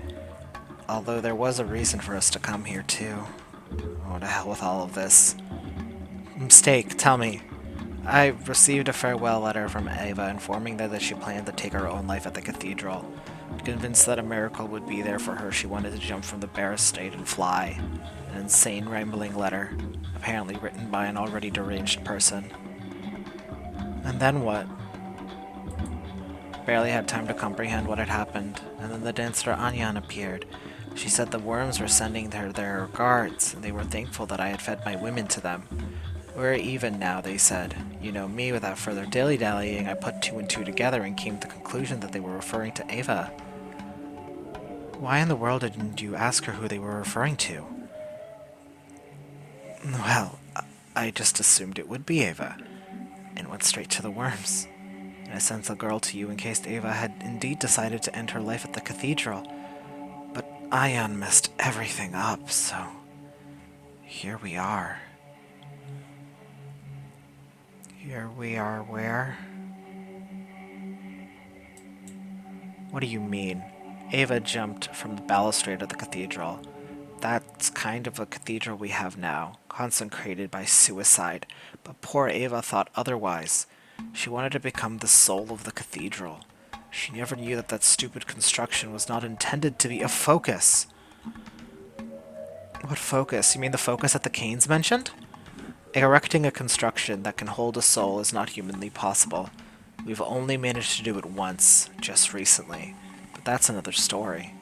Although there was a reason for us to come here, too. Oh, to hell with all of this. Mistake, tell me. I received a farewell letter from Ava informing her that she planned to take her own life at the cathedral. Convinced that a miracle would be there for her, she wanted to jump from the bare estate and fly. An insane, rambling letter, apparently written by an already deranged person. And then what? Barely had time to comprehend what had happened, and then the dancer Anyan appeared. She said the worms were sending her their regards, and they were thankful that I had fed my women to them. We're even now, they said. You know me, without further dilly-dallying, I put two and two together and came to the conclusion that they were referring to Ava. Why in the world didn't you ask her who they were referring to? Well, I just assumed it would be Ava, and went straight to the worms. And I sent the girl to you in case Ava had indeed decided to end her life at the cathedral. But Ion messed everything up, so here we are. Here we are where? What do you mean? Ava jumped from the balustrade of the cathedral. That's kind of a cathedral we have now, consecrated by suicide, but poor Ava thought otherwise. She wanted to become the soul of the cathedral. She never knew that that stupid construction was not intended to be a focus. What focus? You mean the focus that the Canes mentioned? Erecting a construction that can hold a soul is not humanly possible. We've only managed to do it once, just recently, but that's another story.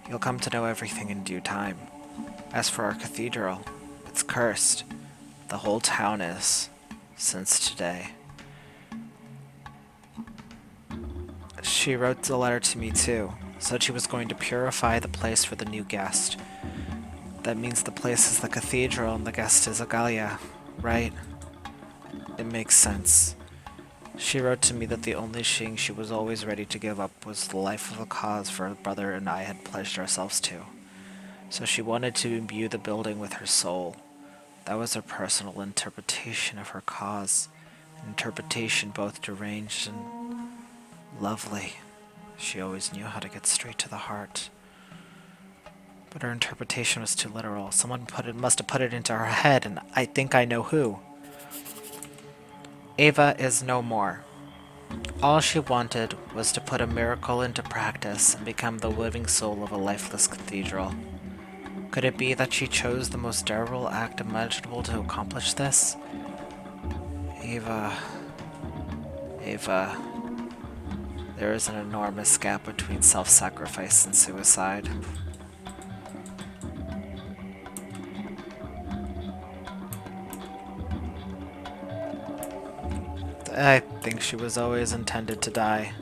You'll come to know everything in due time. As for our cathedral, it's cursed. The whole town is, since today. She wrote a letter to me too, said she was going to purify the place for the new guest. That means the place is the cathedral and the guest is Agalia, right? It makes sense. She wrote to me that the only thing she was always ready to give up was the life of a cause her brother and I had pledged ourselves to. So she wanted to imbue the building with her soul. That was her personal interpretation of her cause. An interpretation both deranged and lovely. She always knew how to get straight to the heart. But her interpretation was too literal. Someone must have put it into her head, and I think I know who. Ava is no more. All she wanted was to put a miracle into practice and become the living soul of a lifeless cathedral. Could it be that she chose the most terrible act imaginable to accomplish this? Ava... There is an enormous gap between self-sacrifice and suicide. I think she was always intended to die.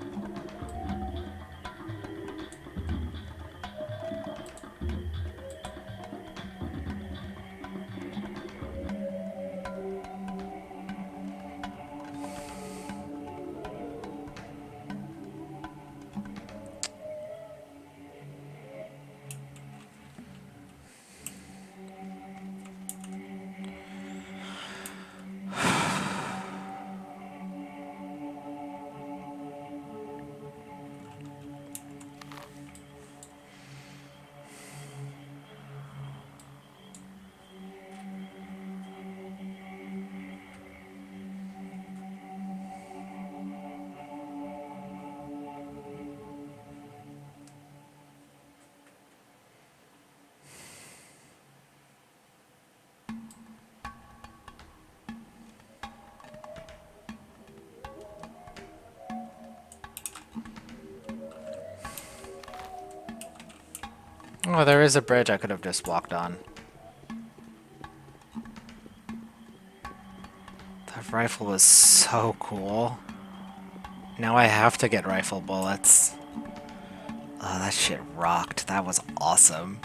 Oh, there is a bridge I could have just walked on. That rifle was so cool. Now I have to get rifle bullets. Oh, that shit rocked. That was awesome.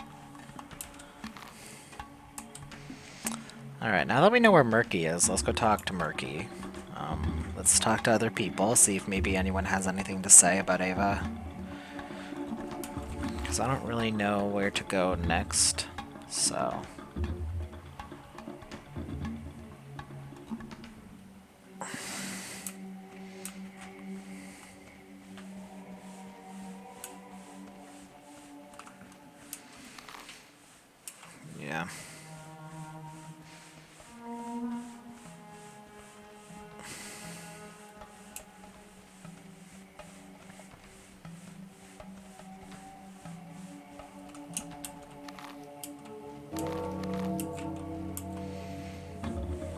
Alright, now that we know where Murky is, let's go talk to Murky. Let's talk to other people, see if maybe anyone has anything to say about Ava. Because I don't really know where to go next, so... Yeah.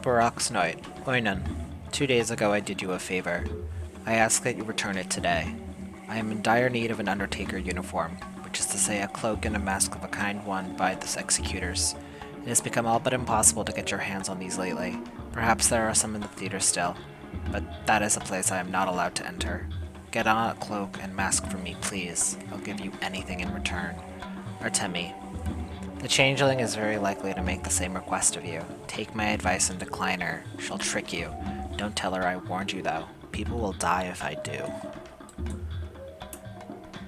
Barak's night. Oinan. 2 days ago I did you a favor. I ask that you return it today. I am in dire need of an Undertaker uniform, which is to say a cloak and a mask of a kind one by the executors. It has become all but impossible to get your hands on these lately. Perhaps there are some in the theater still, but that is a place I am not allowed to enter. Get on a cloak and mask for me, please. I'll give you anything in return. Artemi. The changeling is very likely to make the same request of you. Take my advice and decline her. She'll trick you. Don't tell her I warned you, though. People will die if I do.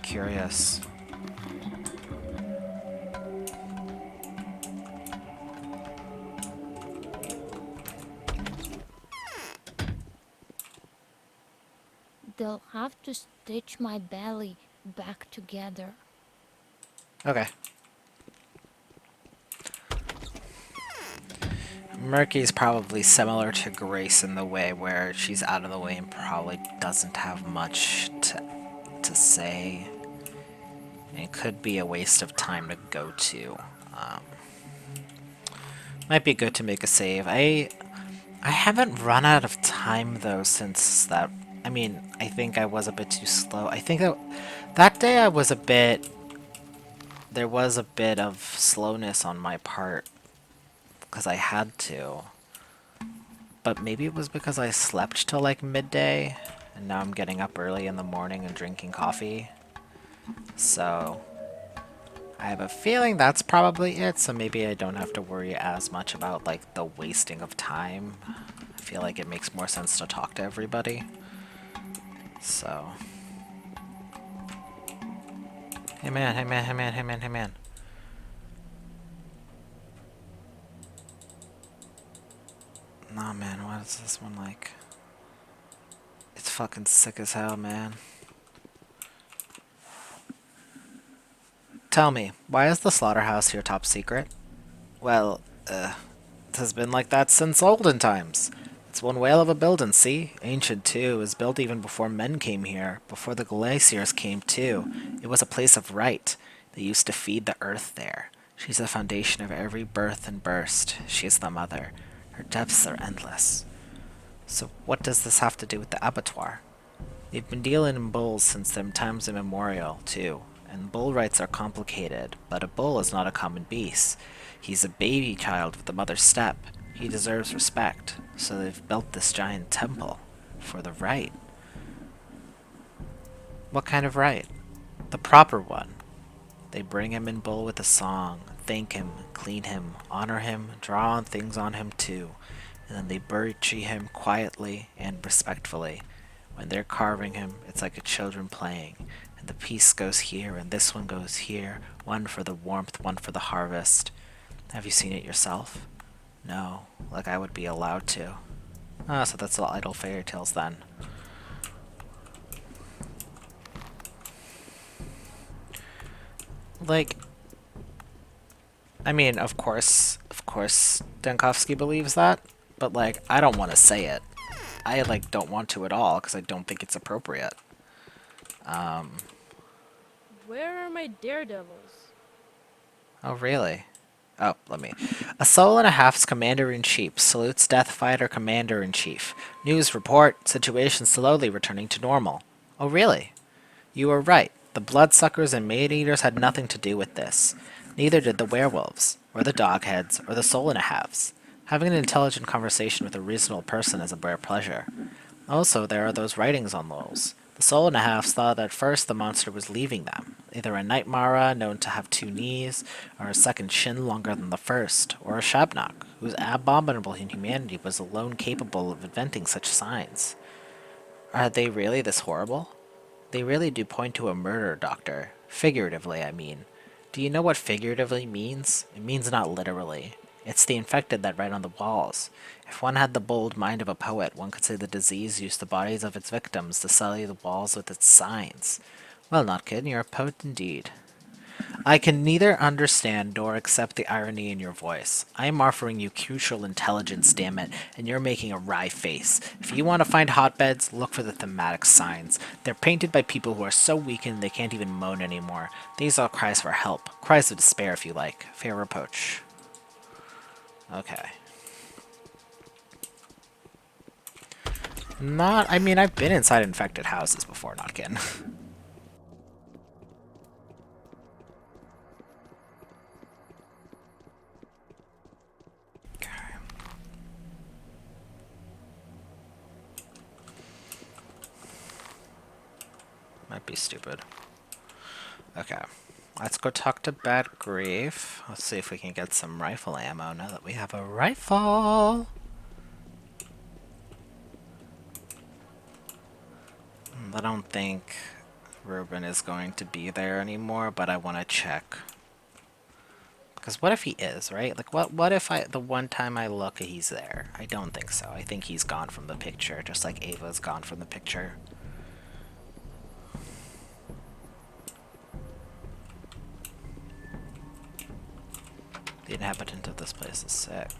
Curious. They'll have to stitch my belly back together. Okay. Murky's probably similar to Grace in the way where she's out of the way and probably doesn't have much to say. It could be a waste of time to go to. Might be good to make a save. I haven't run out of time though since that. I mean, I think I was a bit too slow. I think that day I was a bit. There was a bit of slowness on my part because I had to. But maybe it was because I slept till like midday and now I'm getting up early in the morning and drinking coffee. So I have a feeling that's probably it, so maybe I don't have to worry as much about like the wasting of time. I feel like it makes more sense to talk to everybody. So hey man, hey man, hey man, hey man, hey man. Nah man, what is this one like? It's fucking sick as hell, man. Tell me, why is the slaughterhouse your top secret? Well, it has been like that since olden times. It's one whale of a building, see? Ancient, too. It was built even before men came here, before the glaciers came, too. It was a place of right. They used to feed the earth there. She's the foundation of every birth and burst. She is the mother. Her depths are endless. So what does this have to do with the abattoir? They've been dealing in bulls since them times immemorial, too. And bull rights are complicated, but a bull is not a common beast. He's a baby child with the mother steppe. He deserves respect, so they've built this giant temple for the right. What kind of right? The proper one. They bring him in bull with a song, thank him, clean him, honor him, draw on things on him too, and then they bury him quietly and respectfully. When they're carving him, it's like a children playing, and the piece goes here and this one goes here, one for the warmth, one for the harvest. Have you seen it yourself? No, like I would be allowed to. Ah, so that's all idle fairy tales then. Like, I mean, of course, Dankovsky believes that, but like, I don't want to say it. I like don't want to at all because I don't think it's appropriate. Where are my daredevils? Oh really? Oh, let me. A soul and a half's commander-in-chief salutes Death Fighter commander-in-chief. News report, situation slowly returning to normal. Oh really? You were right. The bloodsuckers and maid-eaters had nothing to do with this. Neither did the werewolves, or the dogheads, or the soul and a halves. Having an intelligent conversation with a reasonable person is a rare pleasure. Also, there are those writings on Lowell's. The soul and a halves thought at first the monster was leaving them, either a night mara known to have 2 knees, or a second shin longer than the first, or a shabnak, whose abominable inhumanity was alone capable of inventing such signs. Are they really this horrible? They really do point to a murder, Doctor. Figuratively, I mean. Do you know what figuratively means? It means not literally. It's the infected that write on the walls. If one had the bold mind of a poet, one could say the disease used the bodies of its victims to sully the walls with its signs. Well, Notkin, you're a poet indeed. I can neither understand nor accept the irony in your voice. I am offering you crucial intelligence, damn it, and you're making a wry face. If you want to find hotbeds, look for the thematic signs. They're painted by people who are so weakened they can't even moan anymore. These are cries for help. Cries of despair, if you like. Fair reproach. Okay. Not, I mean, I've been inside infected houses before, not kidding. Okay. Might be stupid. Okay. Let's go talk to Bad Grief. Let's see if we can get some rifle ammo now that we have a rifle. I don't think Ruben is going to be there anymore, but I want to check. Because what if he is, right? Like, what if the one time I look, he's there? I don't think so. I think he's gone from the picture, just like Ava's gone from the picture. The inhabitant of this place is sick.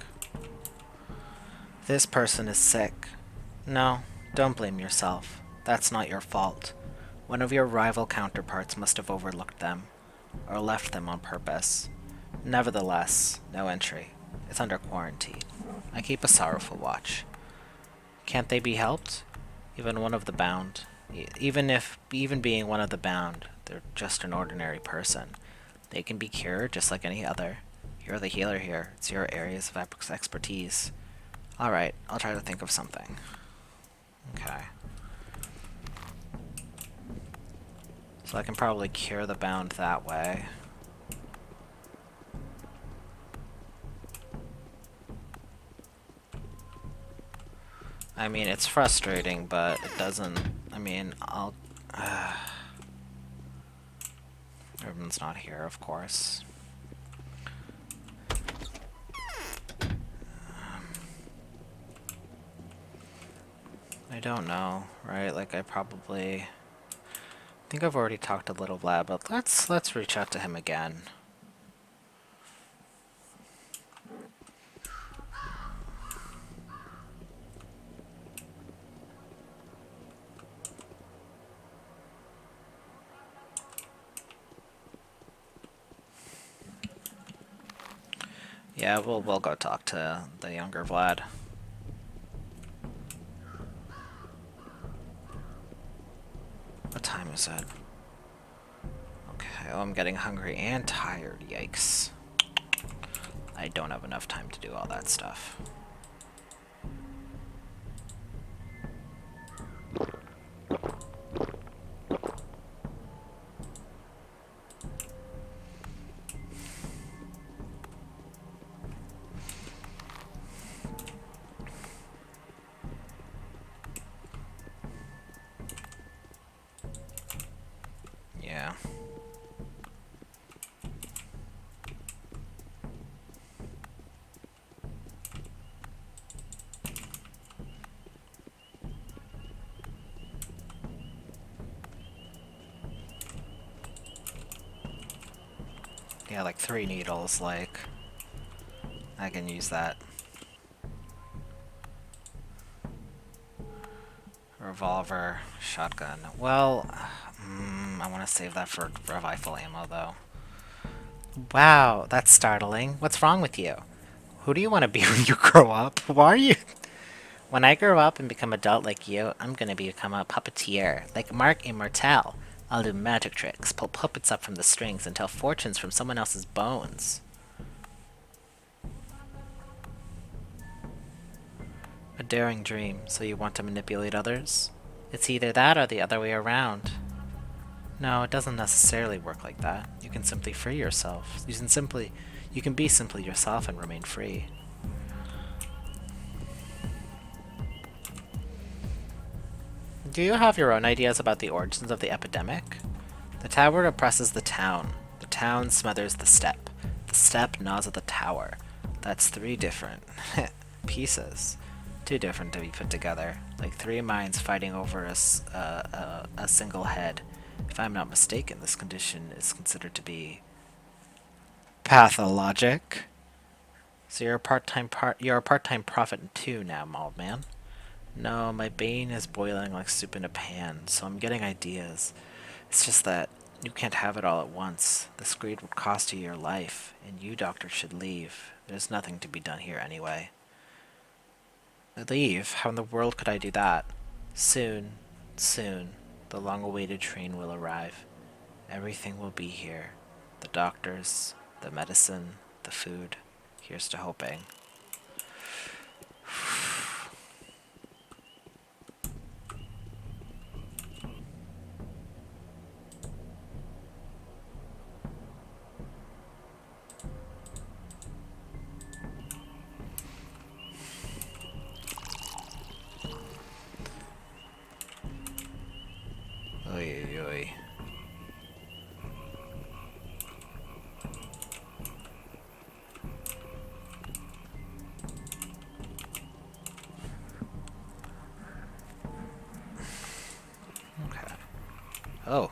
This person is sick. No, don't blame yourself. That's not your fault. One of your rival counterparts must have overlooked them, or left them on purpose. Nevertheless, no entry. It's under quarantine. I keep a sorrowful watch. Can't they be helped? Even one of the bound. Even being one of the bound, they're just an ordinary person. They can be cured just like any other. You're the healer here. It's your areas of expertise. Alright, I'll try to think of something. Okay. So I can probably cure the bound that way. I mean, it's frustrating, but it doesn't... I mean, I'll... Ruben's not here, of course. I don't know, right? Like, I probably... I think I've already talked to Little Vlad, but let's reach out to him again. Yeah, we'll go talk to the younger Vlad. What time is it? Okay, oh, I'm getting hungry and tired, yikes. I don't have enough time to do all that stuff. Yeah. Yeah, like 3 needles, like... I can use that. Revolver, shotgun. Well, I want to save that for rifle ammo, though. Wow, that's startling. What's wrong with you? Who do you want to be when you grow up? Why are you... When I grow up and become adult like you, I'm gonna become a puppeteer, like Mark Immortal. I'll do magic tricks, pull puppets up from the strings, and tell fortunes from someone else's bones. A daring dream, so you want to manipulate others? It's either that or the other way around. No, it doesn't necessarily work like that. You can simply free yourself. You can be simply yourself and remain free. Do you have your own ideas about the origins of the epidemic? The tower oppresses the town. The town smothers the steppe. The steppe gnaws at the tower. That's 3 different pieces. Too different to be put together. Like 3 minds fighting over a single head. If I'm not mistaken, this condition is considered to be pathologic. So you're a part-time prophet too now, old man. No, my bane is boiling like soup in a pan, so I'm getting ideas. It's just that you can't have it all at once. This greed would cost you your life, and you, Doctor, should leave. There's nothing to be done here anyway. Leave? How in the world could I do that? Soon, soon, the long-awaited train will arrive. Everything will be here. The doctors, the medicine, the food. Here's to hoping. Oy, oy, oy. Okay. Oh.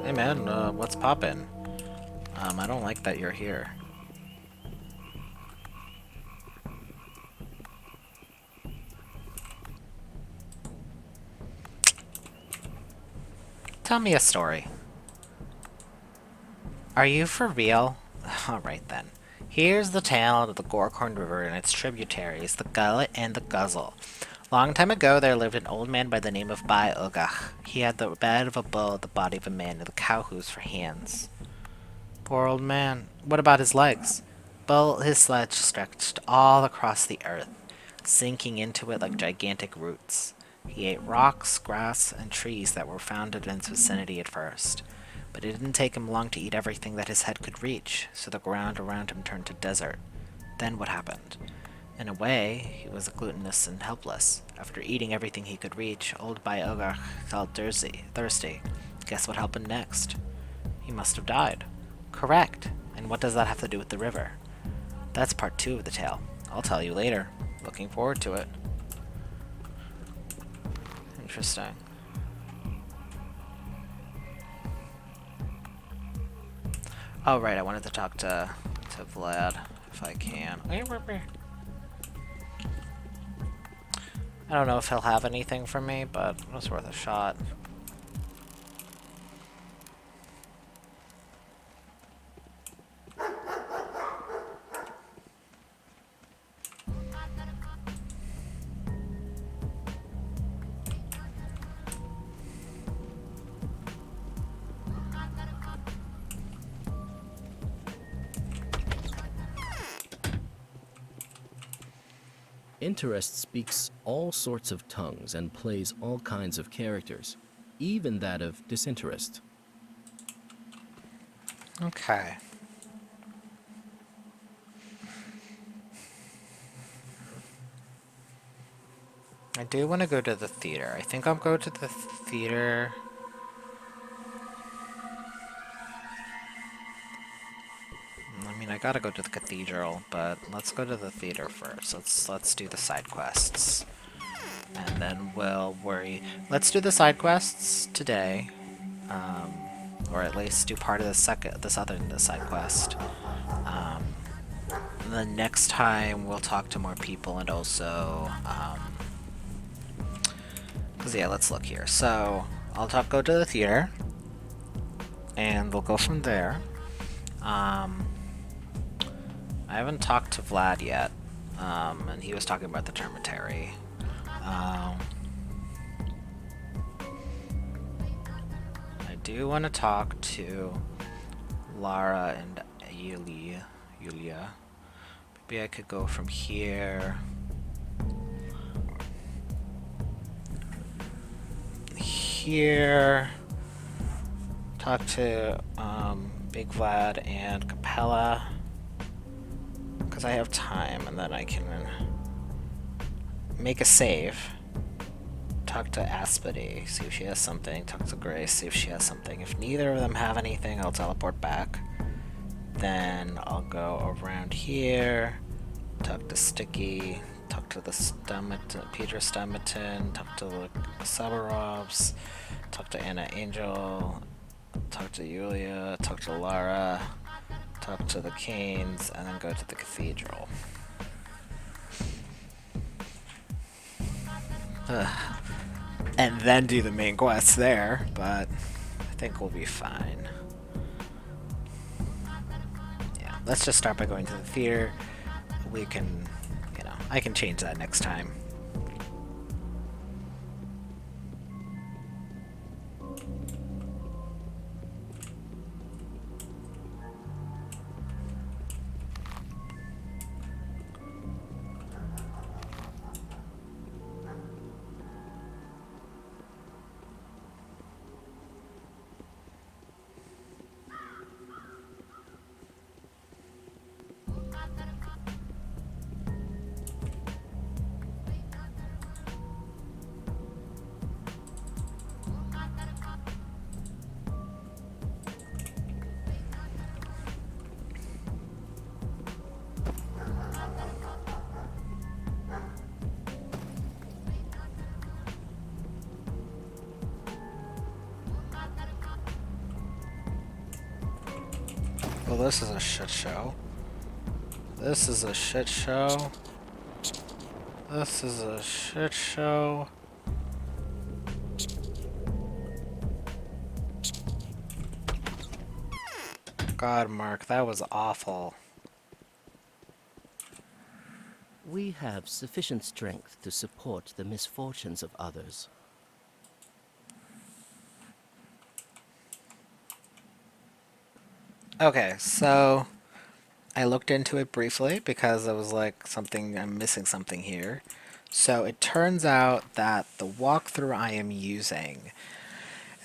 Hey man, what's poppin'? I don't like that you're here. Tell me a story. Are you for real? Alright then. Here's the tale of the Gorkhorn River and its tributaries, the Gullet and the Guzzle. Long time ago, there lived an old man by the name of Bai Ugach. He had the bed of a bull, the body of a man, and the cow hooves for hands. Poor old man. What about his legs? Well, his legs stretched all across the earth, sinking into it like gigantic roots. He ate rocks, grass, and trees that were found in its vicinity at first. But it didn't take him long to eat everything that his head could reach, so the ground around him turned to desert. Then what happened? In a way, he was gluttonous and helpless. After eating everything he could reach, old Bayogach felt thirsty. Guess what happened next? He must have died. Correct. And what does that have to do with the river? That's part 2 of the tale. I'll tell you later. Looking forward to it. Interesting. Oh, right, I wanted to talk to Vlad, if I can. I don't know if he'll have anything for me, but it was worth a shot. Interest speaks all sorts of tongues and plays all kinds of characters, even that of disinterest. Okay. I do want to go to the theater. I think I'll go to the theater. I mean, I gotta go to the cathedral, but let's go to the theater first. Let's do the side quests, and then we'll worry. Let's do the side quests today, or at least do part of the side quest. And then next time we'll talk to more people and also, cause yeah, let's look here. So I'll go to the theater, and we'll go from there. I haven't talked to Vlad yet, and he was talking about the Termitary. I do want to talk to Lara and Yulia. Maybe I could go from here. Here. Talk to Big Vlad and Capella. Because I have time, and then I can make a save. Talk to Aspedy, see if she has something. Talk to Grace, see if she has something. If neither of them have anything, I'll teleport back. Then I'll go around here, talk to Sticky, talk to the Peter Stammeton, talk to the Sabarovs, talk to Anna Angel, talk to Yulia, talk to Lara, talk to the Canes, and then go to the cathedral. And then do the main quest there, but I think we'll be fine. Yeah, let's just start by going to the theater. we can, I can change that next time. Well, this is a shit show. This is a shit show. This is a shit show. God, Mark, that was awful. We have sufficient strength to support the misfortunes of others. Okay, so I looked into it briefly because I was like, I'm missing something here. So it turns out that the walkthrough I am using,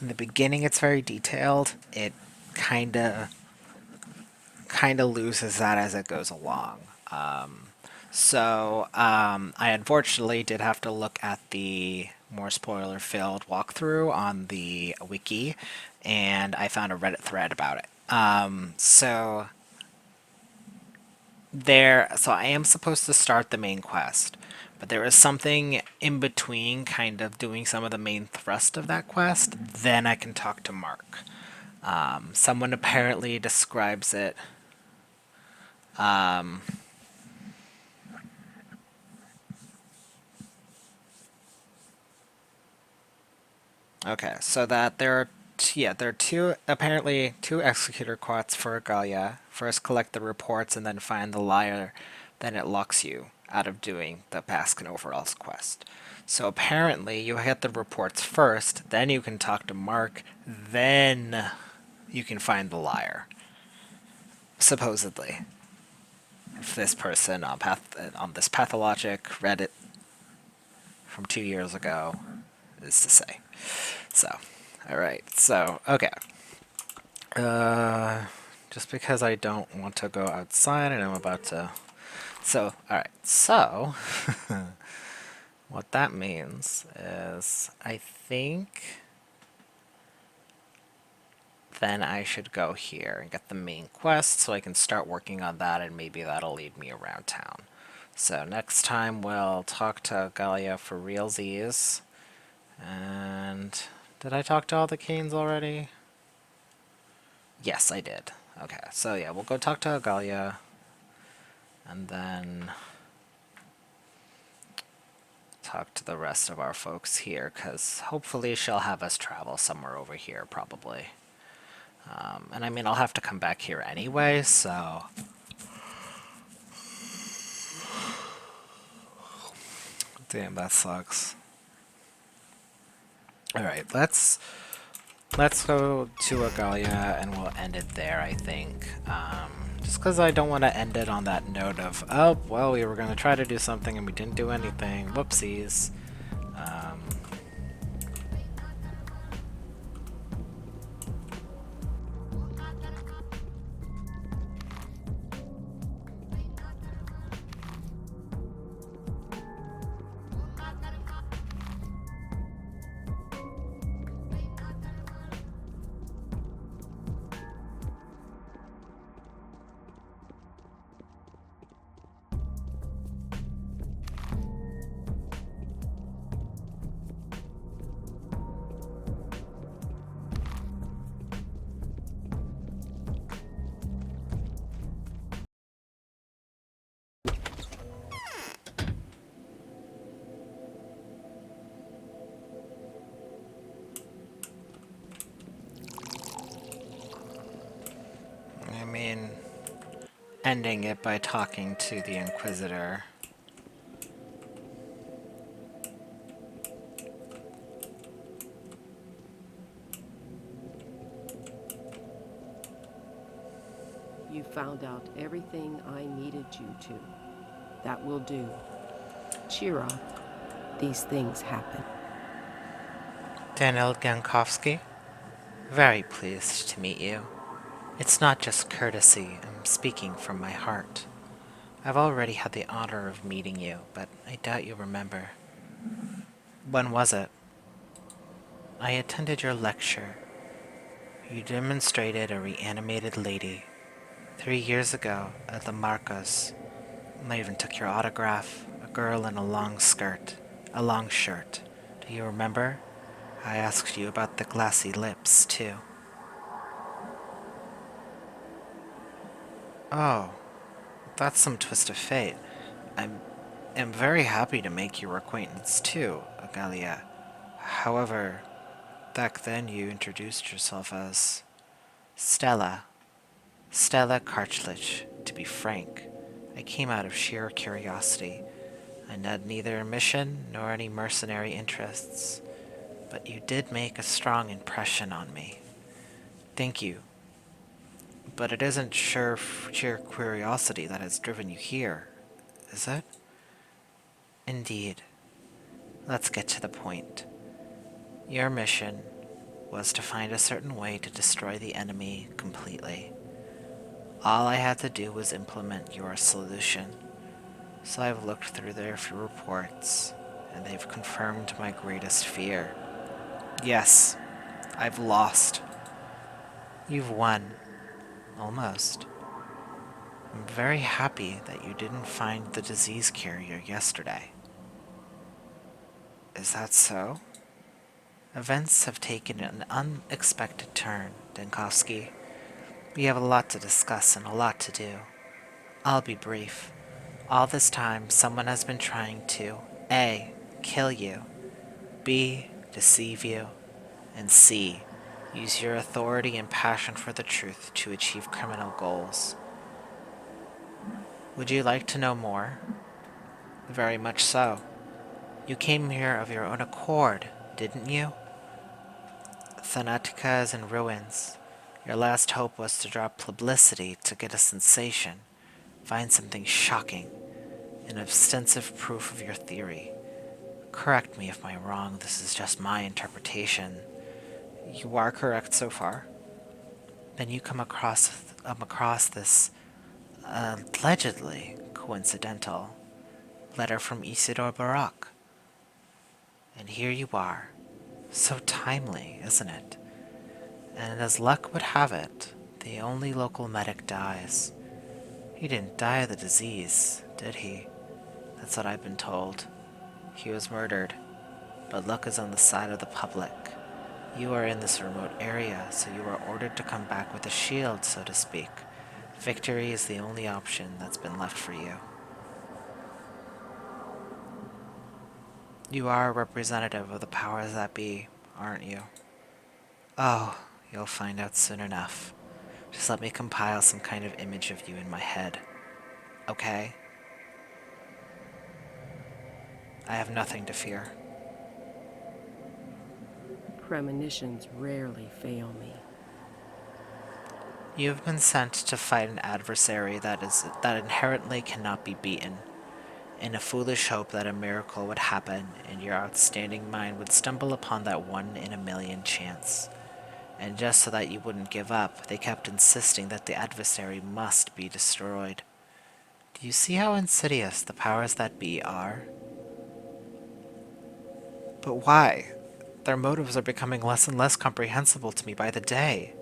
in the beginning it's very detailed. It kinda loses that as it goes along. I unfortunately did have to look at the more spoiler-filled walkthrough on the wiki, and I found a Reddit thread about it. So I am supposed to start the main quest, but there is something in between kind of doing some of the main thrust of that quest. Then I can talk to Mark. Someone apparently describes it. Okay, so that there are apparently two executor quests for Galia. First collect the reports and then find the liar, then it locks you out of doing the Baskin Overalls quest. So apparently you get the reports first, then you can talk to Mark, then you can find the liar. Supposedly. If this person on this Pathologic Reddit from 2 years ago is to say. So, alright, so, okay. Just because I don't want to go outside and I'm about to... So, alright, so... what that means is, I think... then I should go here and get the main quest so I can start working on that and maybe that'll lead me around town. So next time we'll talk to Galia for realsies. And did I talk to all the Canes already? Yes, I did. Okay, so yeah, we'll go talk to Galia. And then talk to the rest of our folks here, because hopefully she'll have us travel somewhere over here, probably. And I mean, I'll have to come back here anyway, so... Damn, that sucks. Alright, let's go to Agalia and we'll end it there, I think. Just because I don't want to end it on that note of, oh, well, we were going to try to do something and we didn't do anything. Whoopsies. ending it by talking to the Inquisitor. You found out everything I needed you to. That will do. Cheer up. These things happen. Daniel Gankovsky, very pleased to meet you. It's not just courtesy, I'm speaking from my heart. I've already had the honor of meeting you, but I doubt you remember. When was it? I attended your lecture. You demonstrated a reanimated lady 3 years ago at the Marcos. I even took your autograph, a girl in a long shirt. Do you remember? I asked you about the glassy lips, too. Oh, that's some twist of fate. I am very happy to make your acquaintance, too, Agalia. However, back then you introduced yourself as Stella. Stella Karchlich, to be frank. I came out of sheer curiosity. I had neither a mission nor any mercenary interests, but you did make a strong impression on me. Thank you. But it isn't sheer curiosity that has driven you here, is it? Indeed. Let's get to the point. Your mission was to find a certain way to destroy the enemy completely. All I had to do was implement your solution. So I've looked through their few reports, and they've confirmed my greatest fear. Yes, I've lost. You've won. Almost. I'm very happy that you didn't find the disease carrier yesterday. Is that so? Events have taken an unexpected turn, Denkovsky. We have a lot to discuss and a lot to do. I'll be brief. All this time, someone has been trying to A. Kill you, B. Deceive you, and C. Use your authority and passion for the truth to achieve criminal goals. Would you like to know more? Very much so. You came here of your own accord, didn't you? Thanatica is in ruins. Your last hope was to drop publicity to get a sensation, find something shocking, an extensive proof of your theory. Correct me if I'm wrong, this is just my interpretation. You are correct so far. Then you come across this allegedly coincidental letter from Isidore Barak. And here you are. So timely, isn't it? And as luck would have it, the only local medic dies. He didn't die of the disease, did he? That's what I've been told. He was murdered, but luck is on the side of the public. You are in this remote area, so you are ordered to come back with a shield, so to speak. Victory is the only option that's been left for you. You are a representative of the powers that be, aren't you? Oh, you'll find out soon enough. Just let me compile some kind of image of you in my head. Okay? I have nothing to fear. Premonitions rarely fail me. You have been sent to fight an adversary that inherently cannot be beaten, in a foolish hope that a miracle would happen and your outstanding mind would stumble upon that 1 in a million chance. And just so that you wouldn't give up, they kept insisting that the adversary must be destroyed. Do you see how insidious the powers that be are? But why? Their motives are becoming less and less comprehensible to me by the day.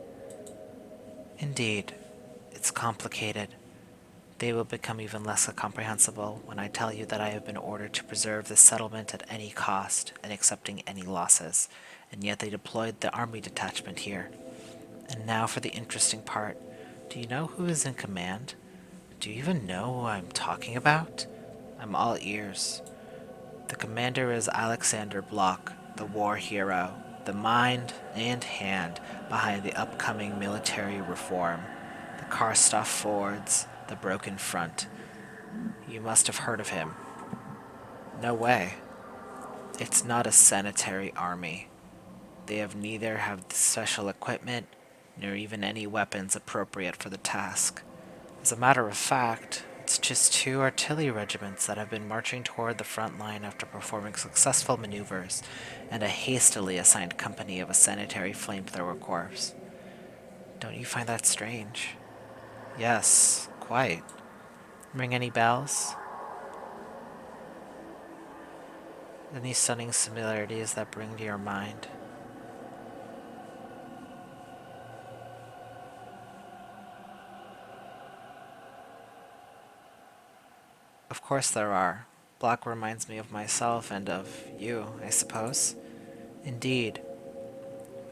Indeed, it's complicated. They will become even less comprehensible when I tell you that I have been ordered to preserve this settlement at any cost and accepting any losses, and yet they deployed the army detachment here. And now for the interesting part. Do you know who is in command? Do you even know who I'm talking about? I'm all ears. The commander is Alexander Bloch, the war hero, the mind and hand behind the upcoming military reform, the Karstoff Fords, the Broken Front. You must have heard of him. No way. It's not a sanitary army. They have neither have the special equipment, nor even any weapons appropriate for the task. As a matter of fact, it's just 2 artillery regiments that have been marching toward the front line after performing successful maneuvers, and a hastily assigned company of a sanitary flamethrower corps. Don't you find that strange? Yes, quite. Ring any bells? Any stunning similarities that bring to your mind? Of course there are. Black reminds me of myself and of you, I suppose. Indeed,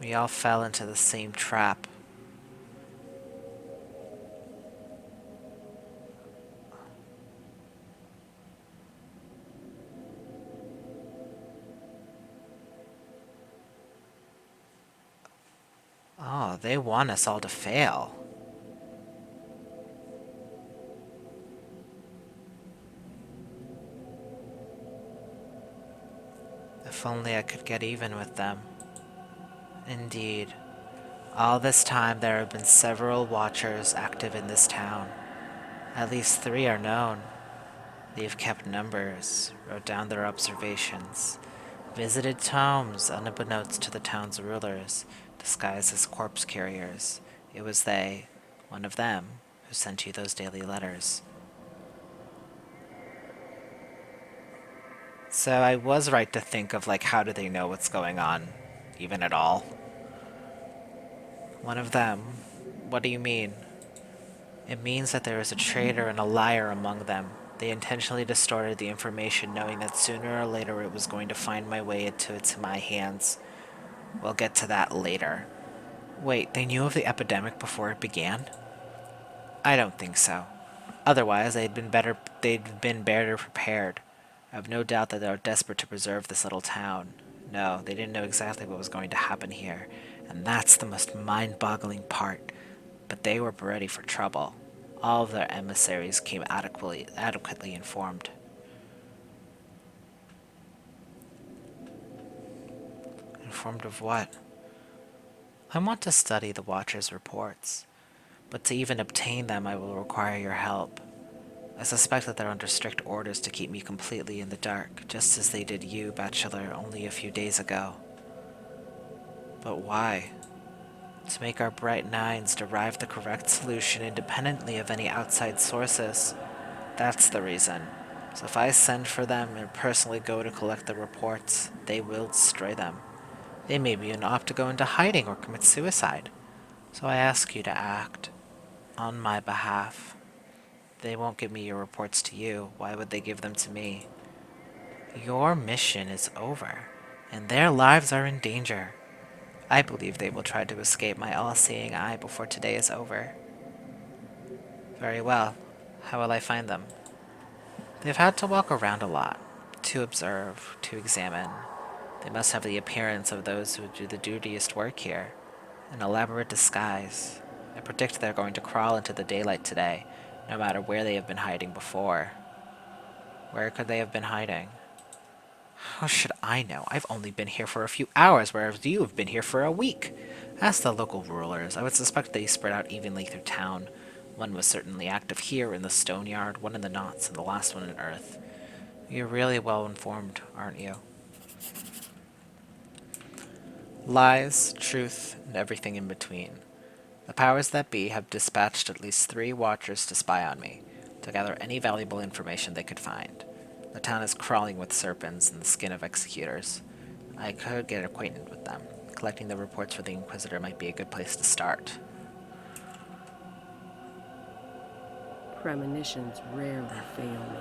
we all fell into the same trap. Oh, they want us all to fail. If only I could get even with them. Indeed. All this time there have been several Watchers active in this town. At least 3 are known. They've kept numbers, wrote down their observations, visited tombs unbeknownst to the town's rulers, disguised as corpse carriers. It was they, one of them, who sent you those daily letters. So I was right to think of, like, how do they know what's going on, even at all? One of them? What do you mean? It means that there is a traitor and a liar among them. They intentionally distorted the information, knowing that sooner or later it was going to find my way into my hands. We'll get to that later. Wait, they knew of the epidemic before it began? I don't think so. Otherwise, they'd been better prepared. I have no doubt that they are desperate to preserve this little town. No, they didn't know exactly what was going to happen here, and that's the most mind-boggling part. But they were ready for trouble. All of their emissaries came adequately informed. Informed of what? I want to study the Watcher's reports, but to even obtain them I will require your help. I suspect that they're under strict orders to keep me completely in the dark, just as they did you, Bachelor, only a few days ago. But why? To make our bright nines derive the correct solution independently of any outside sources. That's the reason. So if I send for them and personally go to collect the reports, they will destroy them. They may even opt to go into hiding or commit suicide. So I ask you to act on my behalf. They won't give me your reports to you. Why would they give them to me? Your mission is over, and their lives are in danger. I believe they will try to escape my all-seeing eye before today is over. Very well. How will I find them? They've had to walk around a lot, to observe, to examine. They must have the appearance of those who do the dirtiest work here. An elaborate disguise. I predict they're going to crawl into the daylight today, no matter where they have been hiding before. Where could they have been hiding? How should I know? I've only been here for a few hours, whereas you have been here for a week. Ask the local rulers. I would suspect they spread out evenly through town. One was certainly active here in the stone yard, one in the knots, and the last one in earth. You're really well informed, aren't you? Lies, truth, and everything in between. The powers that be have dispatched at least 3 Watchers to spy on me, to gather any valuable information they could find. The town is crawling with serpents in the skin of executors. I could get acquainted with them. Collecting the reports for the Inquisitor might be a good place to start. Premonitions rarely fail me.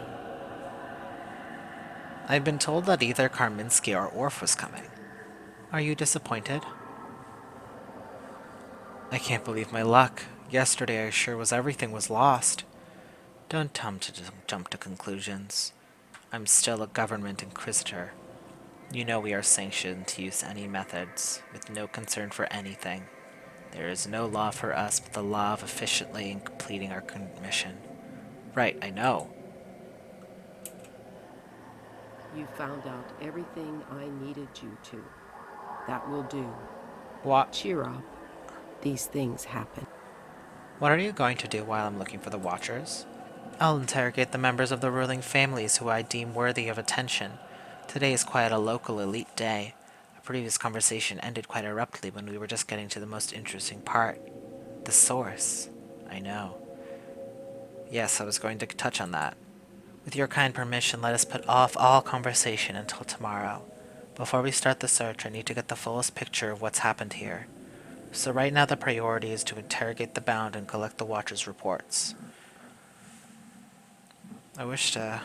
I've been told that either Karminski or Orf was coming. Are you disappointed? I can't believe my luck. Yesterday I sure was everything was lost. Don't jump to conclusions. I'm still a government inquisitor. You know we are sanctioned to use any methods, with no concern for anything. There is no law for us but the law of efficiently completing our mission. Right, I know. You found out everything I needed you to. That will do. What? Cheer up. These things happen. What are you going to do while I'm looking for the Watchers? I'll interrogate the members of the ruling families who I deem worthy of attention. Today is quite a local elite day. A previous conversation ended quite abruptly when we were just getting to the most interesting part. The source. I know. Yes, I was going to touch on that. With your kind permission, let us put off all conversation until tomorrow. Before we start the search, I need to get the fullest picture of what's happened here. So right now the priority is to interrogate the bound and collect the Watcher's reports. I wish to...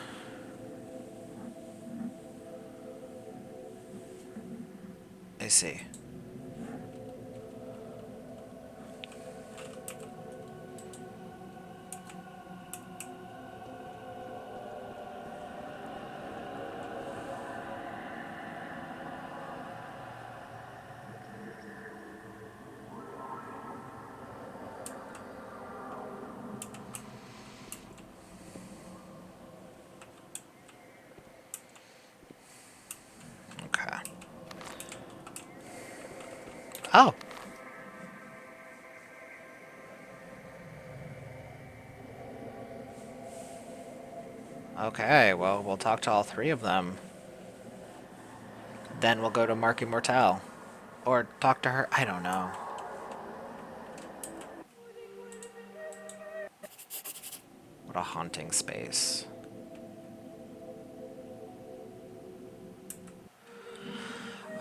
I see. Okay. Oh! Okay, well, we'll talk to all three of them. Then we'll go to Mark Immortal. Or talk to her, I don't know. What a haunting space.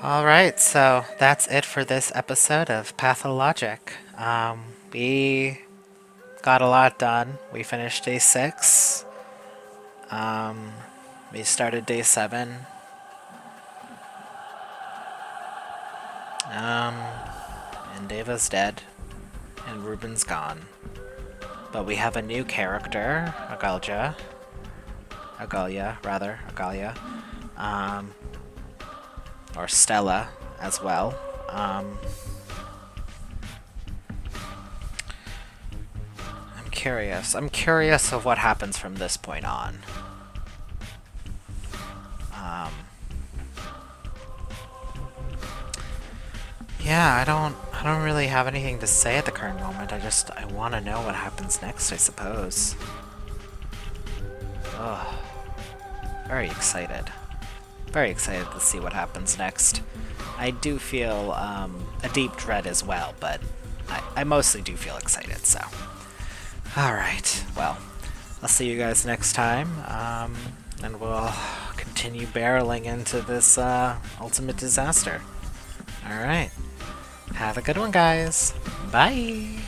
Alright, so that's it for this episode of Pathologic. We got a lot done. We finished day 6. We started day 7. And Deva's dead. And Ruben's gone. But we have a new character, Agalia, or Stella as well. I'm curious. I'm curious of what happens from this point on. Yeah, I don't really have anything to say at the current moment. I want to know what happens next, I suppose. Ugh. Very excited. Very excited to see what happens next. I do feel a deep dread as well, but I mostly do feel excited, so. Alright, well, I'll see you guys next time, and we'll continue barreling into this ultimate disaster. Alright. Have a good one, guys. Bye!